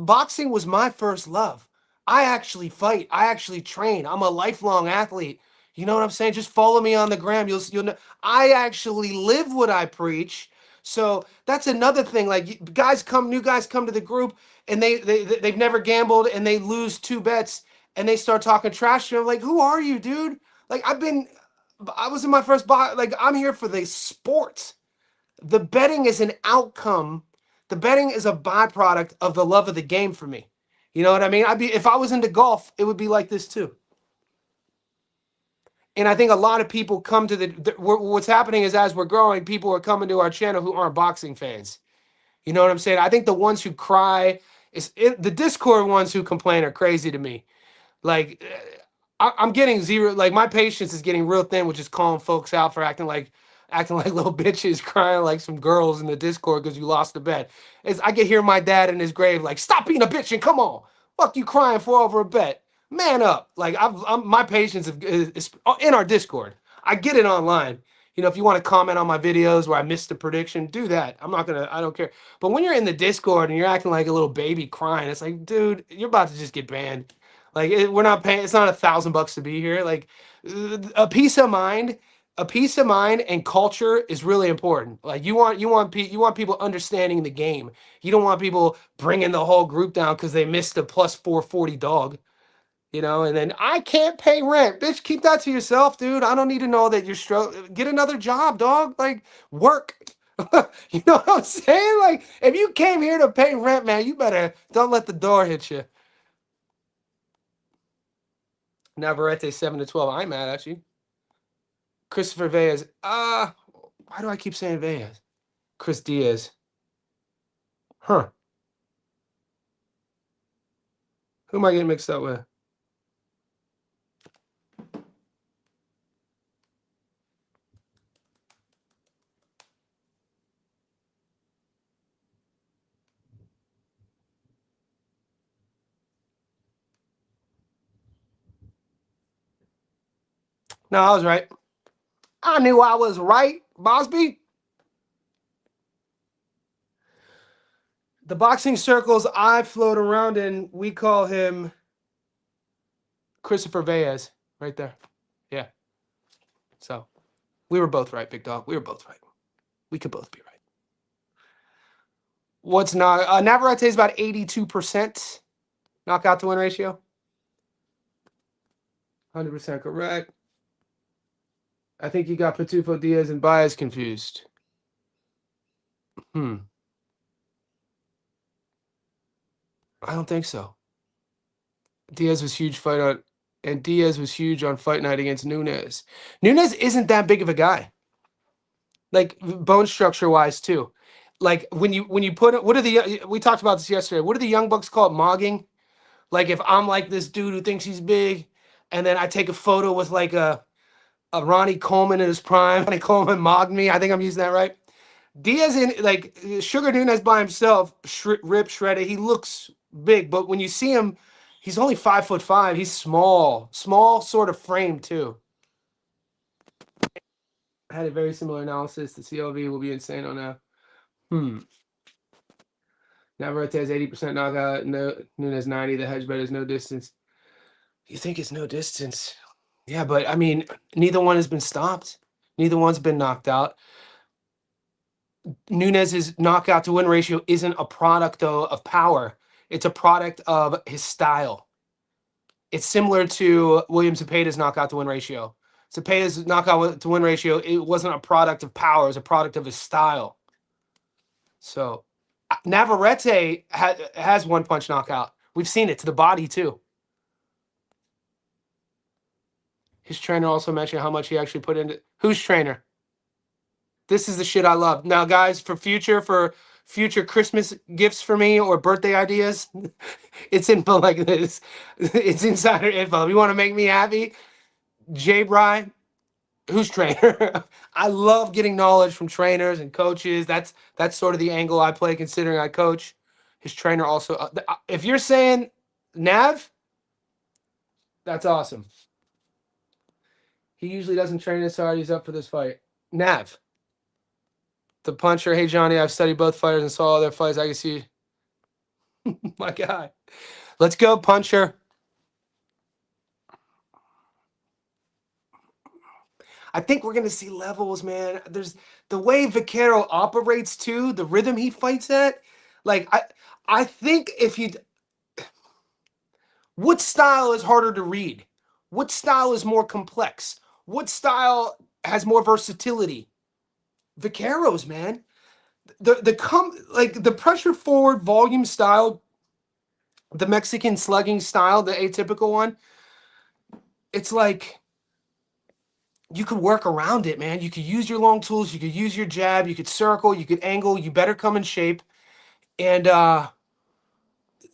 S1: boxing was my first love. I actually fight. I actually train. I'm a lifelong athlete. You know what I'm saying? Just follow me on the gram. You'll know I actually live what I preach. So that's another thing. Like new guys come to the group and they've never gambled and they lose two bets and they start talking trash to me. I'm like, who are you, dude? Like I was in my first box. Like I'm here for the sport. The betting is an outcome. The betting is a byproduct of the love of the game for me. You know what I mean? If I was into golf, it would be like this too. And I think a lot of people come to what's happening is as we're growing, people are coming to our channel who aren't boxing fans. You know what I'm saying? I think the ones who cry the Discord ones who complain are crazy to me. Like I'm getting zero. Like my patience is getting real thin, which is calling folks out for acting like little bitches, crying like some girls in the Discord because you lost the bet. I can hear my dad in his grave like, "Stop being a bitch and come on, fuck you crying for over a bet, man up." Like my patience is in our Discord. I get it online. You know, if you want to comment on my videos where I missed the prediction, do that. I don't care. But when you're in the Discord and you're acting like a little baby crying, it's like, dude, you're about to just get banned. Like we're not paying. It's not $1,000 to be here. Like a peace of mind, and culture is really important. Like you want people understanding the game. You don't want people bringing the whole group down because they missed a plus 440 dog. You know, and then I can't pay rent, bitch. Keep that to yourself, dude. I don't need to know that you're Get another job, dog. Like work. You know what I'm saying? Like if you came here to pay rent, man, you better don't let the door hit you. Navarrete 7-12. I'm mad at you. Christopher Veyes. Why do I keep saying Veyes? Chris Diaz. Huh. Who am I getting mixed up with? No, I was right. I knew I was right, Bosby. The boxing circles I float around in, we call him Christopher Veyes. Right there. Yeah. So we were both right, big dog. We were both right. We could both be right. What's not Navarrete is about 82% knockout to win ratio. 100% correct. I think you got Pitufo Diaz and Baez confused. I don't think so. Diaz was huge Diaz was huge on fight night against Nunez. Nunez isn't that big of a guy. Like bone structure wise too. Like when you put it, we talked about this yesterday. What do the young bucks call it? Mogging? Like if I'm like this dude who thinks he's big, and then I take a photo with like a Ronnie Coleman in his prime. Ronnie Coleman mogged me. I think I'm using that right. Diaz Sugar Nunez by himself, rip shredded. He looks big, but when you see him, he's only 5'5". He's small sort of frame too. I had a very similar analysis. The CLV will be insane on that. Navarrete has 80% knockout. No, Nunez 90. The hedge bet is no distance. You think it's no distance? Yeah, but I mean, neither one has been stopped. Neither one's been knocked out. Nunez's knockout to win ratio isn't a product of power. It's a product of his style. It's similar to William Zepeda's knockout to win ratio. Zepeda's knockout to win ratio, it wasn't a product of power, it was a product of his style. So Navarrete has one punch knockout. We've seen it to the body too. His trainer also mentioned how much he actually put into. Whose trainer? This is the shit I love. Now, guys, for future Christmas gifts for me or birthday ideas, it's info like this. It's insider info. If you want to make me happy, J. Bry, who's trainer? I love getting knowledge from trainers and coaches. That's sort of the angle I play, considering I coach. His trainer also. If you're saying Nav, that's awesome. He usually doesn't train as hard. He's up for this fight. Nav. The puncher. Hey, Johnny, I've studied both fighters and saw all their fights. I can see. My guy. Let's go, puncher. I think we're gonna see levels, man. There's the way Vaquero operates too, the rhythm he fights at. Like I think if you, what style is harder to read? What style is more complex? What style has more versatility? Vaqueros, man. The pressure forward volume style, the Mexican slugging style, the atypical one. It's like you could work around it, man. You could use your long tools, you could use your jab, you could circle, you could angle, you better come in shape. And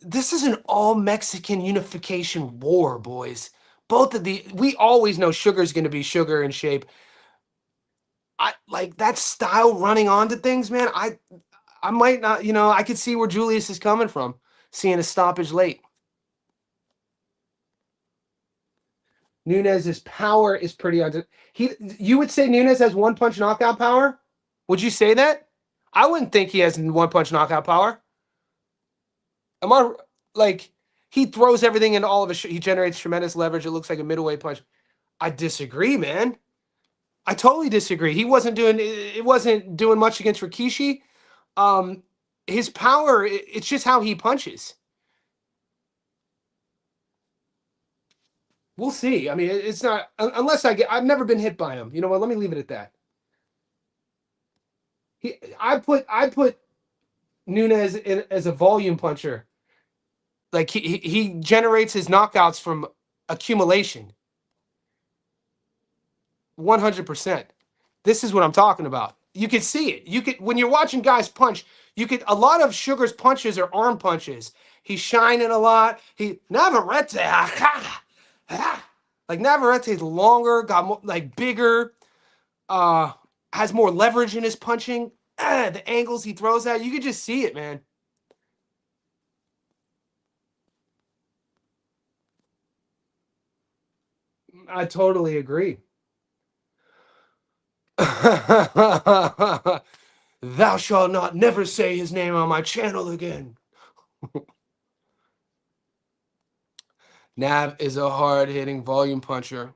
S1: this is an all Mexican unification war, boys. Both of we always know Sugar's going to be Sugar in shape. I like that style running onto things, man. I might not, I could see where Julius is coming from, seeing a stoppage late. Nunez's power is pretty under. You would say Nunez has one punch knockout power? Would you say that? I wouldn't think he has one punch knockout power. Am I like he throws everything into all of his? He generates tremendous leverage. It looks like a middleweight punch. I disagree, man. I totally disagree. He wasn't doing it. Wasn't doing much against Rikishi. His power. It's just how he punches. We'll see. I mean, it's not unless I've never been hit by him. You know what? Let me leave it at that. I put Nunez as a volume puncher. Like he generates his knockouts from accumulation. 100%. This is what I'm talking about. You can see it. You could when you're watching guys punch. You could a lot of Sugar's punches are arm punches. He's shining a lot. Navarrete, like Navarrete's longer, got more, like bigger, has more leverage in his punching. The angles he throws at, you could just see it, man. I totally agree. Thou shalt not never say his name on my channel again. Nav is a hard-hitting volume puncher.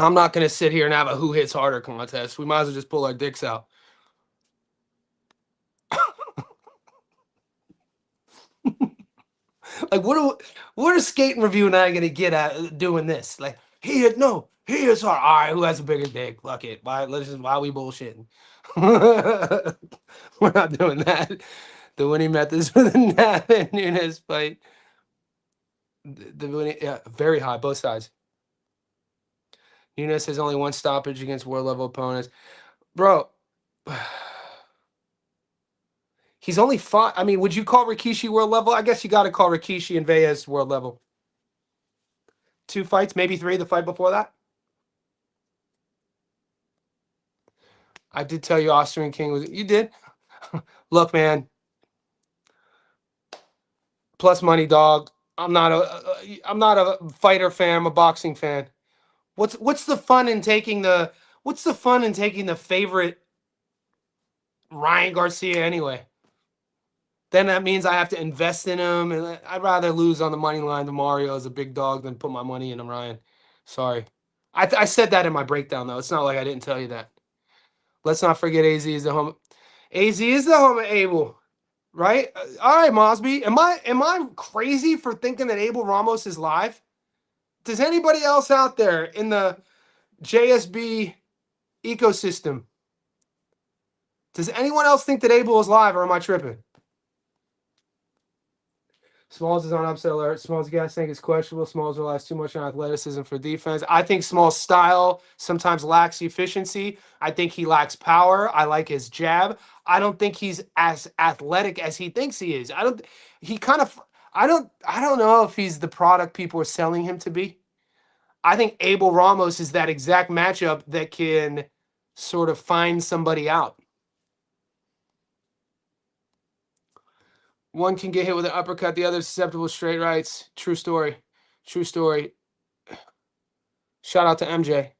S1: I'm not going to sit here and have a who hits harder contest. We might as well just pull our dicks out. Like, what are Skating Review and I going to get at doing this? Like, he hits hard. All right, who has a bigger dick? Fuck it. Why are we bullshitting? We're not doing that. The winning methods for the Nav and Nunez fight. The winning, yeah, very high, both sides. Nunez has only one stoppage against world level opponents. Bro, he's only fought. I mean, would you call Rikishi world level? I guess you got to call Rikishi and Veyes world level. 2 fights, maybe 3 the fight before that. I did tell you Austrian King was. You did? Look, man. Plus money, dog. I'm not a fighter fan. I'm a boxing fan. What's the fun in taking the favorite Ryan Garcia anyway? Then that means I have to invest in him, and I'd rather lose on the money line to Mario as a big dog than put my money in Ryan. Sorry. I said that in my breakdown, though. It's not like I didn't tell you that. Let's not forget AZ is the home. AZ is the home of Abel, right? All right, Mosby. Am I crazy for thinking that Abel Ramos is live? Does anybody else out there in the JSB ecosystem, does anyone else think that Abel is live, or am I tripping? Smalls is on upset alert. Smalls' gas tank is questionable. Smalls relies too much on athleticism for defense. I think Smalls' style sometimes lacks efficiency. I think he lacks power. I like his jab. I don't think he's as athletic as he thinks he is. I don't know if he's the product people are selling him to be. I think Abel Ramos is that exact matchup that can sort of find somebody out. One can get hit with an uppercut, the other is susceptible to straight rights. True story. True story. Shout out to MJ.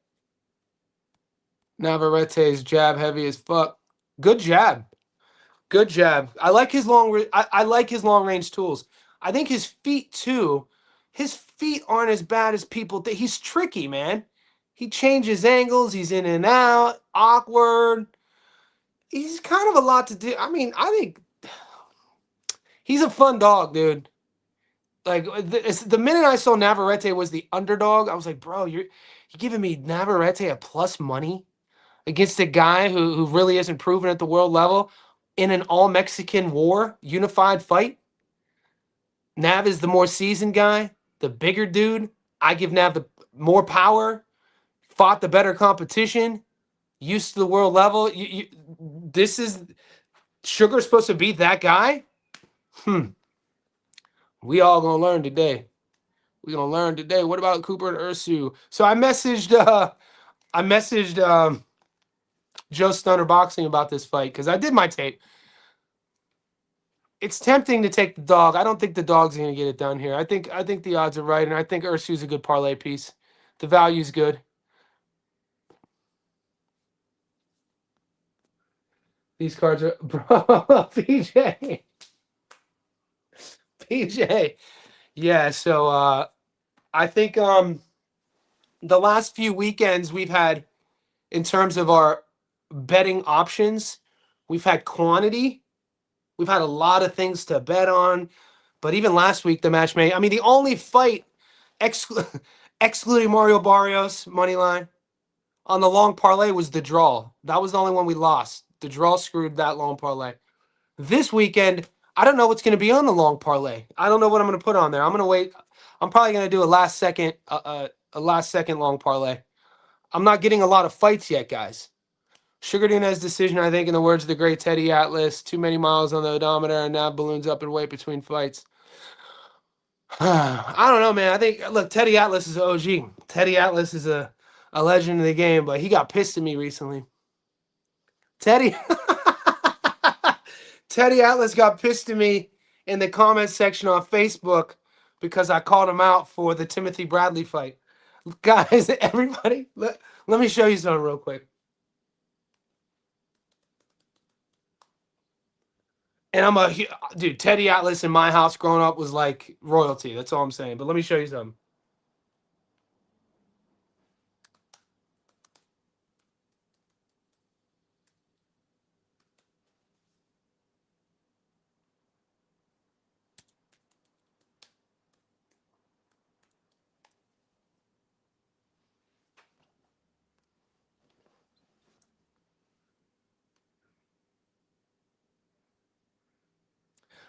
S1: Navarrete's jab heavy as fuck. Good jab. Good jab. I like his I like his long range tools. I think his feet too. His feet aren't as bad as people think. He's tricky, man. He changes angles. He's in and out. Awkward. He's kind of a lot to do. I mean, I think he's a fun dog, dude. Like the minute I saw Navarrete was the underdog, I was like, bro, you're giving me Navarrete a plus money against a guy who really isn't proven at the world level in an all Mexican war unified fight. Nav is the more seasoned guy, the bigger dude. I give Nav the more power, fought the better competition, used to the world level. This is Sugar's supposed to beat that guy? We all gonna learn today. We gonna learn today. What about Cooper and Ursu? So I messaged Joe Stunner Boxing about this fight because I did my tape. It's tempting to take the dog. I don't think the dog's gonna get it done here. I think the odds are right, and I think Ursu's a good parlay piece. The value's good. These cards are bro PJ. PJ. Yeah, so I think the last few weekends we've had, in terms of our betting options, we've had quantity. We've had a lot of things to bet on. But even last week, the match made. I mean, the only fight, excluding Mario Barrios, money line, on the long parlay was the draw. That was the only one we lost. The draw screwed that long parlay. This weekend, I don't know what's going to be on the long parlay. I don't know what I'm going to put on there. I'm going to wait. I'm probably going to do a last second long parlay. I'm not getting a lot of fights yet, guys. Sugar Nunez decision, I think, in the words of the great Teddy Atlas, too many miles on the odometer, and now balloons up in weight between fights. I don't know, man. I think, look, Teddy Atlas is an OG. Teddy Atlas is a legend of the game, but he got pissed at me recently. Teddy Atlas got pissed at me in the comment section on Facebook because I called him out for the Timothy Bradley fight. Guys, everybody, let me show you something real quick. And dude, Teddy Atlas in my house growing up was like royalty. That's all I'm saying. But let me show you something.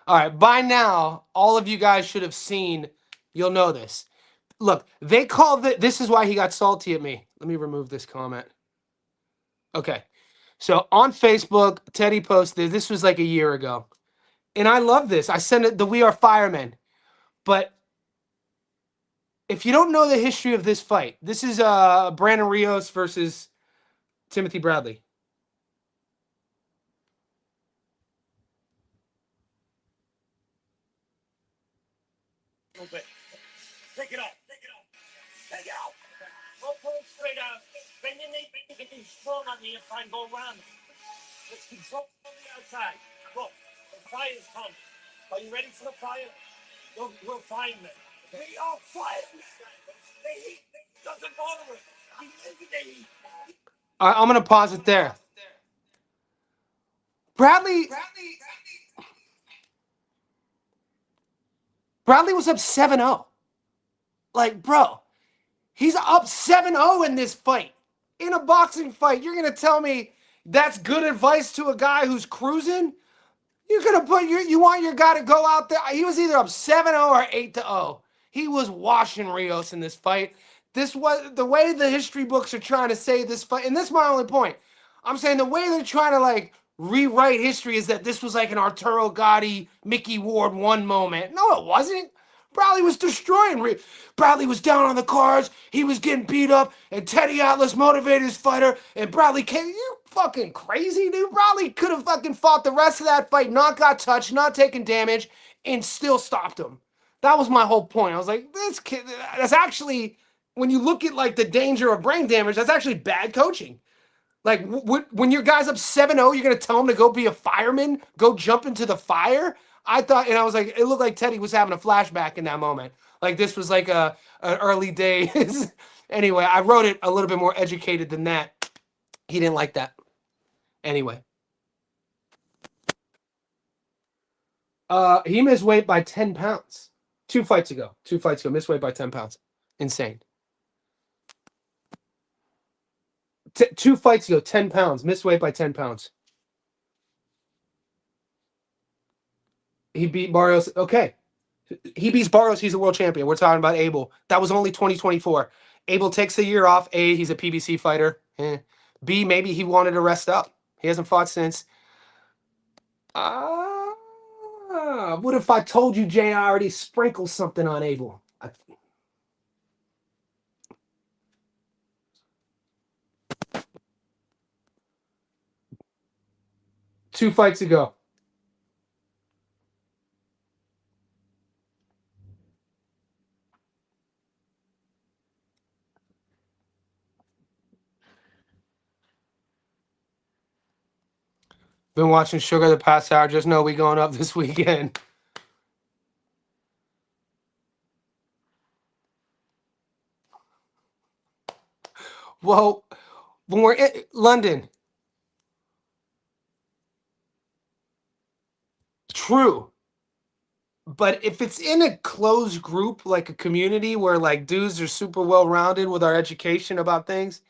S1: All right, by now, all of you guys should have seen, you'll know this. Look, they called it, this is why he got salty at me. Let me remove this comment. Okay, so on Facebook, Teddy posted, this was like a year ago. And I love this. I sent it, the We Are Firemen. But if you don't know the history of this fight, this is Brandon Rios versus Timothy Bradley. Take it off. Take it off. Take it off. Go pull it straight out. Bend your knee. You can be strong on the inside and go around. Let's control from the outside. Look, the fire's coming. Are you ready for the fire? We'll find them. We are firemen. The heat doesn't bother us. We live in the heat. All right, I'm going to pause it there. Bradley was up 7-0. Like, bro, he's up 7-0 in this fight. In a boxing fight, you're going to tell me that's good advice to a guy who's cruising? You're going to put you want your guy to go out there. He was either up 7-0 or 8-0. He was washing Rios in this fight. This was the way the history books are trying to say this fight. And this is my only point. I'm saying the way they're trying to like rewrite history is that this was like an Arturo Gatti, Mickey Ward 1 moment. No, it wasn't. Bradley was destroying. Bradley was down on the cards. He was getting beat up, and Teddy Atlas motivated his fighter, and Bradley came. You fucking crazy, dude? Probably could have fucking fought the rest of that fight, not got touched, not taking damage, and still stopped him. That was my whole point. I was like, this kid, that's actually, when you look at like the danger of brain damage, that's actually bad coaching. Like when your guy's up 7-0, you're gonna tell him to go be a fireman, go jump into the fire. I thought, and I was like, it looked like Teddy was having a flashback in that moment. Like this was like an early days. Anyway, I wrote it a little bit more educated than that. He didn't like that. Anyway, he missed weight by 10 pounds. 2 fights ago. 2 fights ago, missed weight by 10 pounds. Insane. 2 fights ago, 10 pounds, missed weight by 10 pounds. He beat Barrios. Okay. He beats Barrios. He's a world champion. We're talking about Abel. That was only 2024. Abel takes a year off. A, he's a PBC fighter. B, maybe he wanted to rest up. He hasn't fought since. What if I told you Jay already sprinkled something on Abel? 2 fights ago. Been watching Sugar the past hour. Just know we going up this weekend. Well, when we're in London, true. But if it's in a closed group, like a community where like dudes are super well rounded with our education about things,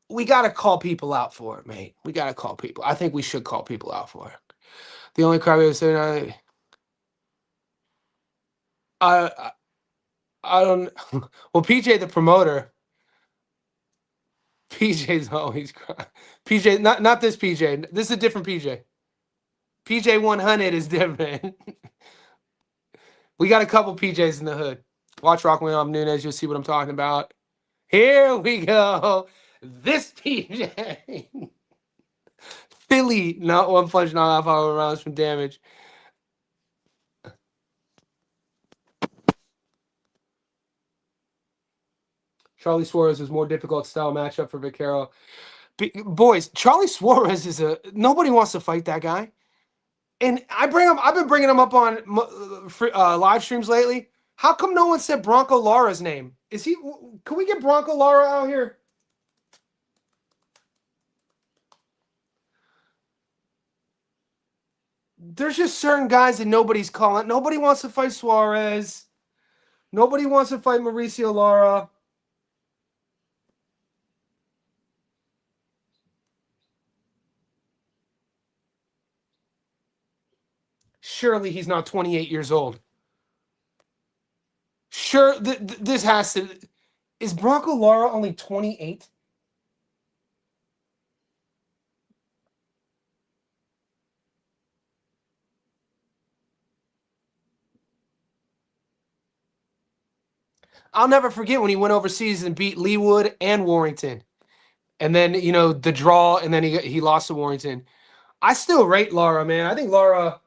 S1: we gotta call people out for it, mate. We gotta call people. I think we should call people out for it. The only crowd we said, I don't. Well, PJ the promoter. PJ's always crying. PJ, not this PJ. This is a different PJ. PJ 100 is different. We got a couple PJs in the hood. Watch Rock with Nunez. You'll see what I'm talking about. Here we go. This PJ. Philly, not one punch, not half hour rounds from damage. Charlie Suarez is more difficult style matchup for Vaquero. Boys, Charlie Suarez is nobody wants to fight that guy. And I've been bringing him up on live streams lately. How come no one said Bronco Lara's name? Can we get Bronco Lara out here? There's just certain guys that nobody's calling. Nobody wants to fight Suarez. Nobody wants to fight Mauricio Lara. Surely he's not 28 years old. Sure, this has to. Is Bronco Lara only 28? I'll never forget when he went overseas and beat Leewood and Warrington. And then, the draw, and then he lost to Warrington. I still rate Lara, man. I think Lara,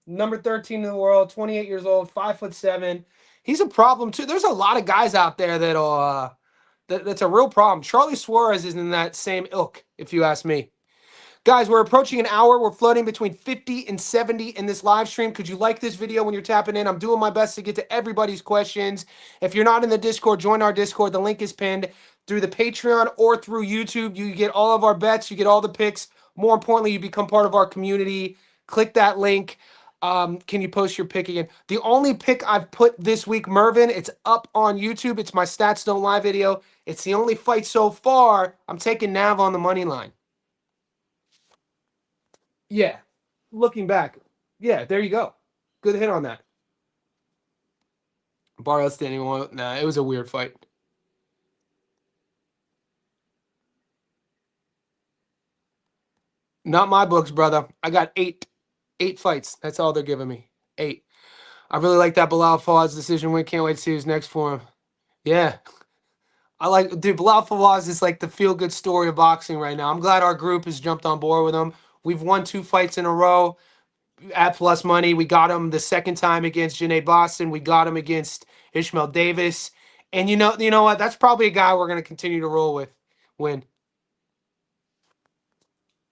S1: number 13 in the world, 28 years old, 5'7". He's a problem too. There's a lot of guys out there that's a real problem. Charlie Suarez is in that same ilk, if you ask me. Guys, we're approaching an hour. We're floating between 50 and 70 in this live stream. Could you like this video when you're tapping in? I'm doing my best to get to everybody's questions. If you're not in the Discord, join our Discord. The link is pinned through the Patreon or through YouTube. You get all of our bets. You get all the picks. More importantly, you become part of our community. Click that link. Can you post your pick again? The only pick I've put this week, Mervin, it's up on YouTube. It's my Stats Don't Lie video. It's the only fight so far. I'm taking Nav on the money line. Yeah, looking back. Yeah, there you go. Good hit on that. Barrios standing one. Nah, it was a weird fight. Not my books, brother. I got 8 fights. That's all they're giving me. 8. I really like that Bilal Fawaz decision win. Can't wait to see who's next for him. Yeah. I like, dude, Bilal Fawaz is like the feel-good story of boxing right now. I'm glad our group has jumped on board with him. We've won 2 fights in a row at plus money. We got him the second time against Janae Boston. We got him against Ishmael Davis. And you know what? That's probably a guy we're going to continue to roll with. Win.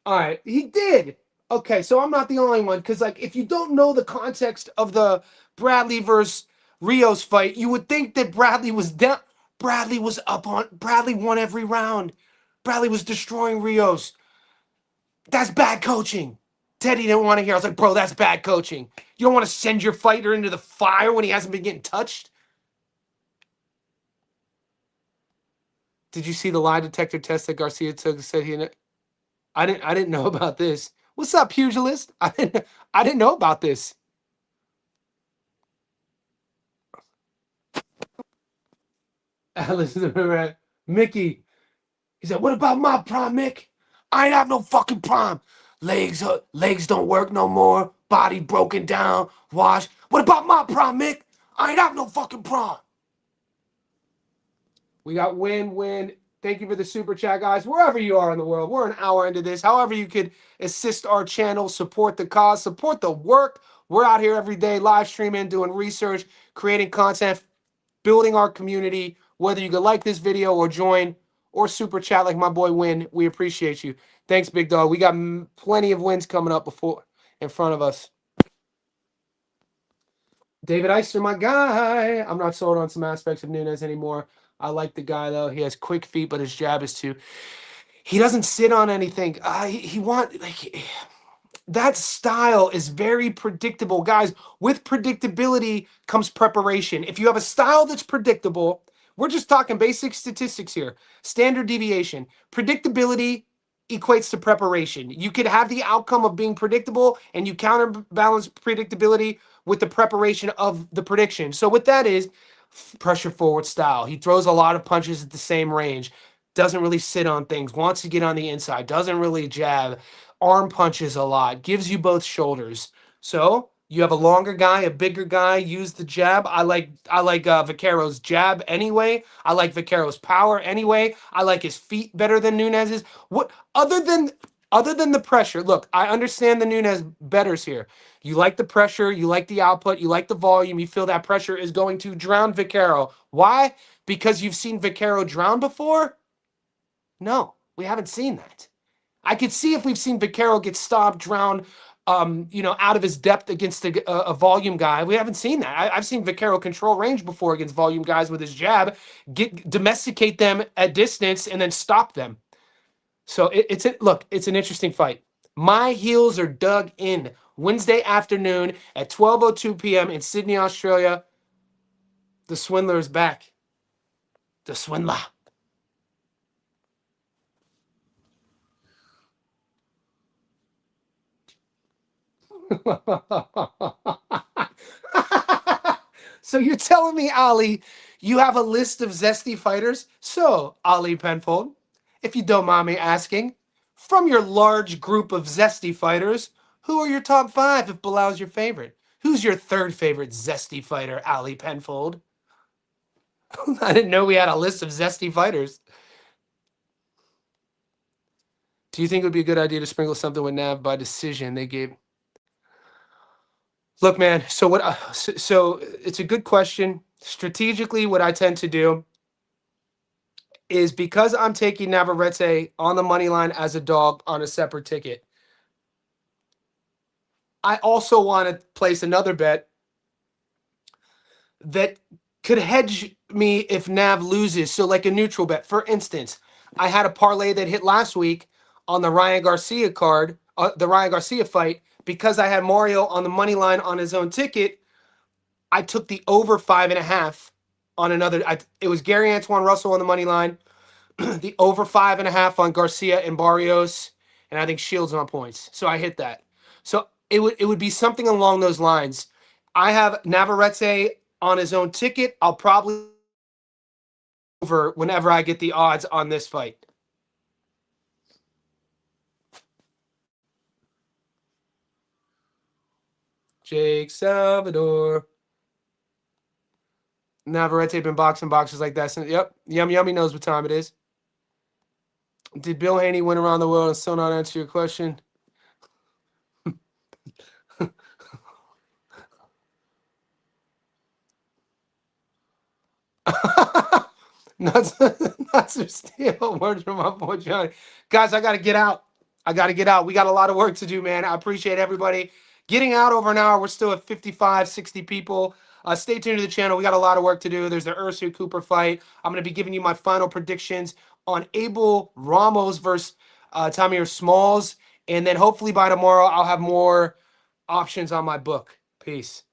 S1: All right, he did. Okay, so I'm not the only one because, like, if you don't know the context of the Bradley versus Rios fight, you would think that Bradley was down. Bradley was up on. Bradley won every round. Bradley was destroying Rios. That's bad coaching. Teddy didn't want to hear. I was like, bro, that's bad coaching. You don't want to send your fighter into the fire when he hasn't been getting touched. Did you see the lie detector test that Garcia took? Said he. I didn't know about this. What's up, pugilist? I didn't know about this. Alice, Mickey. He said, "What about my prime, Mick? I ain't have no fucking prime. Legs don't work no more. Body broken down, washed. What about my prime, Mick? I ain't have no fucking prime." We got win. Thank you for the super chat, guys. Wherever you are in the world, we're an hour into this. However, you could assist our channel, support the cause, support the work. We're out here every day, live streaming, doing research, creating content, building our community. Whether you could like this video or join or super chat like my boy Win, we appreciate you. Thanks, big dog. We got plenty of wins coming up before in front of us. David Eister, my guy. I'm not sold on some aspects of Nunez anymore. I like the guy though. He has quick feet, but his jab is too. He doesn't sit on anything. He want like that style is very predictable, guys. With predictability comes preparation. If you have a style that's predictable, we're just talking basic statistics here. Standard deviation. Predictability equates to preparation. You could have the outcome of being predictable and you counterbalance predictability with the preparation of the prediction. So what that is, pressure forward style. He throws a lot of punches at the same range. Doesn't really sit on things. Wants to get on the inside. Doesn't really jab. Arm punches a lot. Gives you both shoulders. So you have a longer guy, a bigger guy. Use the jab. I like Vaquero's jab anyway. I like Vaquero's power anyway. I like his feet better than Nunez's. What other than the pressure? Look, I understand the Nunez betters here. You like the pressure, you like the output, you like the volume. You feel that pressure is going to drown Vaquero. Why? Because you've seen Vaquero drown before? No, we haven't seen that. I could see if we've seen Vaquero get stopped, drowned, out of his depth against a volume guy. We haven't seen that. I've seen Vaquero control range before against volume guys with his jab, domesticate them at distance, and then stop them. So it's an interesting fight. My heels are dug in. Wednesday afternoon at 12:02 p.m. in Sydney, Australia. The swindler is back. The swindler. So you're telling me, Ali, you have a list of zesty fighters? So, Ali Penfold, if you don't mind me asking, from your large group of zesty fighters, who are your top 5 if Bilal's your favorite? Who's your third favorite zesty fighter, Ali Penfold? I didn't know we had a list of zesty fighters. Do you think it would be a good idea to sprinkle something with Nav by decision? They gave. Look, man. So it's a good question. Strategically, what I tend to do is because I'm taking Navarrete on the money line as a dog on a separate ticket. I also want to place another bet that could hedge me if Nav loses. So, like a neutral bet. For instance, I had a parlay that hit last week on the Ryan Garcia card, the Ryan Garcia fight, because I had Mario on the money line on his own ticket. I took the over 5.5 on another. It was Gary Antoine Russell on the money line, the over 5.5 on Garcia and Barrios, and I think Shields on points. So I hit that. So it would be something along those lines. I have Navarrete on his own ticket. I'll probably over whenever I get the odds on this fight. Jake Salvador. Navarrete been boxing boxes like that since. Yep. Yummy knows what time it is. Did Bill Haney win around the world and still not answer your question? Nuts or steel. Words from my boy Johnny. Guys, I got to get out. We got a lot of work to do, man. I appreciate everybody getting out over an hour. We're still at 55, 60 people. Stay tuned to the channel. We got a lot of work to do. There's the Ursu Cooper fight. I'm going to be giving you my final predictions on Abel Ramos versus Tamir Smalls. And then hopefully by tomorrow, I'll have more options on my book. Peace.